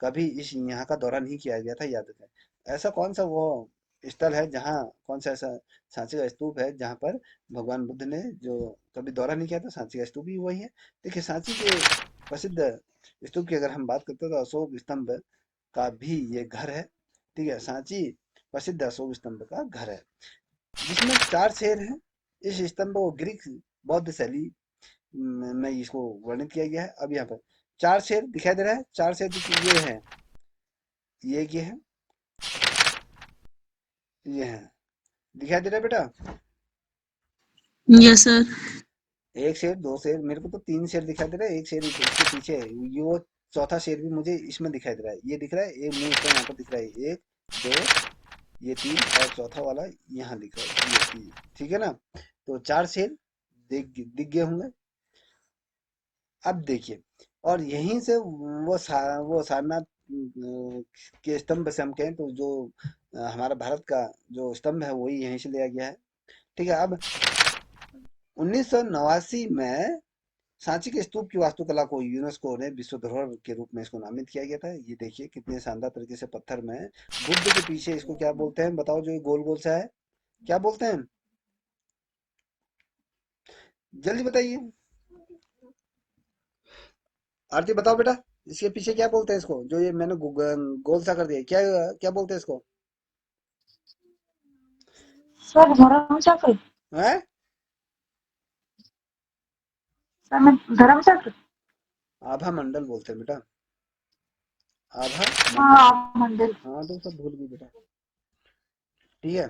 कभी इस यहाँ का दौरा नहीं किया गया था, याद रखें। ऐसा कौन सा वो स्थल है जहाँ, कौन सा ऐसा सांची का स्तूप है जहाँ पर भगवान बुद्ध ने जो कभी दौरा नहीं किया था, सांची का स्तूप ही वही है। देखिए, सांची के प्रसिद्ध स्तूप की अगर हम बात करते हैं तो अशोक स्तंभ का भी ये घर है। ठीक है, सांची प्रसिद्ध अशोक स्तंभ का घर है, जिसमें 4 शेर हैं। इस स्तंभ को ग्रीक बौद्ध शैली में इसको वर्णित किया गया है। अब यहाँ पर 4 शेर दिखाई दे रहा है, 4 शेर ये है, ये है, ये है, दिखाई दे रहा है बेटा? Yes sir. एक शेर, 2 शेर, मेरे को तो 3 शेर दिखाई दे रहा है, एक शेर इसके पीछे है, ये वो चौथा शेर भी मुझे इसमें दिखाई दे रहा है, ये दिख रहा है, एक मुंह इसका यहाँ पर दिख रहा है, एक दो, ये तीन, और चौथा वाला यहाँ लिखा है, ये तीन। ठीक है ना? तो 4 सेल दिख गए होंगे। अब देखिए, और यहीं से वो सारनाथ के स्तंभ से हम कहें तो जो हमारा भारत का जो स्तंभ है वही यहीं से लिया गया है। ठीक है। अब 1989 में सांची के स्तूप की वास्तुकला को यूनेस्को ने विश्व धरोहर के रूप में इसको नामित किया गया था। ये देखिए कितने शानदार तरीके से पत्थर में बुद्ध के पीछे इसको क्या बोलते हैं बताओ, जो ये गोल गोल सा है, क्या बोलते हैं? जल्दी बताइए। आरती बताओ बेटा, इसके पीछे क्या बोलते हैं इसको, जो ये मैंने गोल सा कर दिया, क्या क्या बोलते हैं इसको? सर धर्म चक्र। हैं? सर मैं धर्म चक्र। आभा मंडल बोलते हैं बेटा, आभा मंडल। हाँ मंदिर। हाँ तो सब भूल गई बेटा। ठीक है,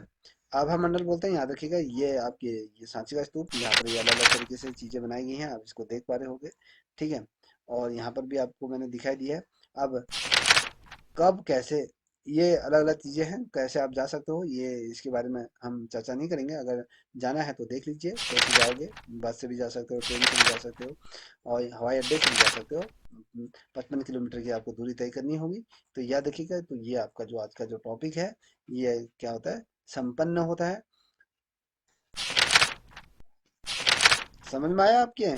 आभा मंडल बोलते हैं। याद रखिएगा, ये आपके ये सांची का स्तूप, यहाँ पर ये अलग अलग तरीके से चीजें बनाई गई हैं, आप इसको देख पा रहे होंगे। ठीक है, और यहाँ पर भी आपको मैंने दिखाई दिया है। अब कब कैसे ये अलग अलग चीजें हैं, कैसे आप जा सकते हो, ये इसके बारे में हम चर्चा नहीं करेंगे। अगर जाना है तो देख लीजिए कैसे जाओगे, बस से भी जा सकते हो, ट्रेन से भी जा सकते हो, और हवाई अड्डे से भी जा सकते हो। 55 किलोमीटर की आपको दूरी तय करनी होगी। तो याद रखिएगा, तो ये आपका जो आज का जो टॉपिक है, ये क्या होता है, संपन्न होता है। समझ में आया आपके?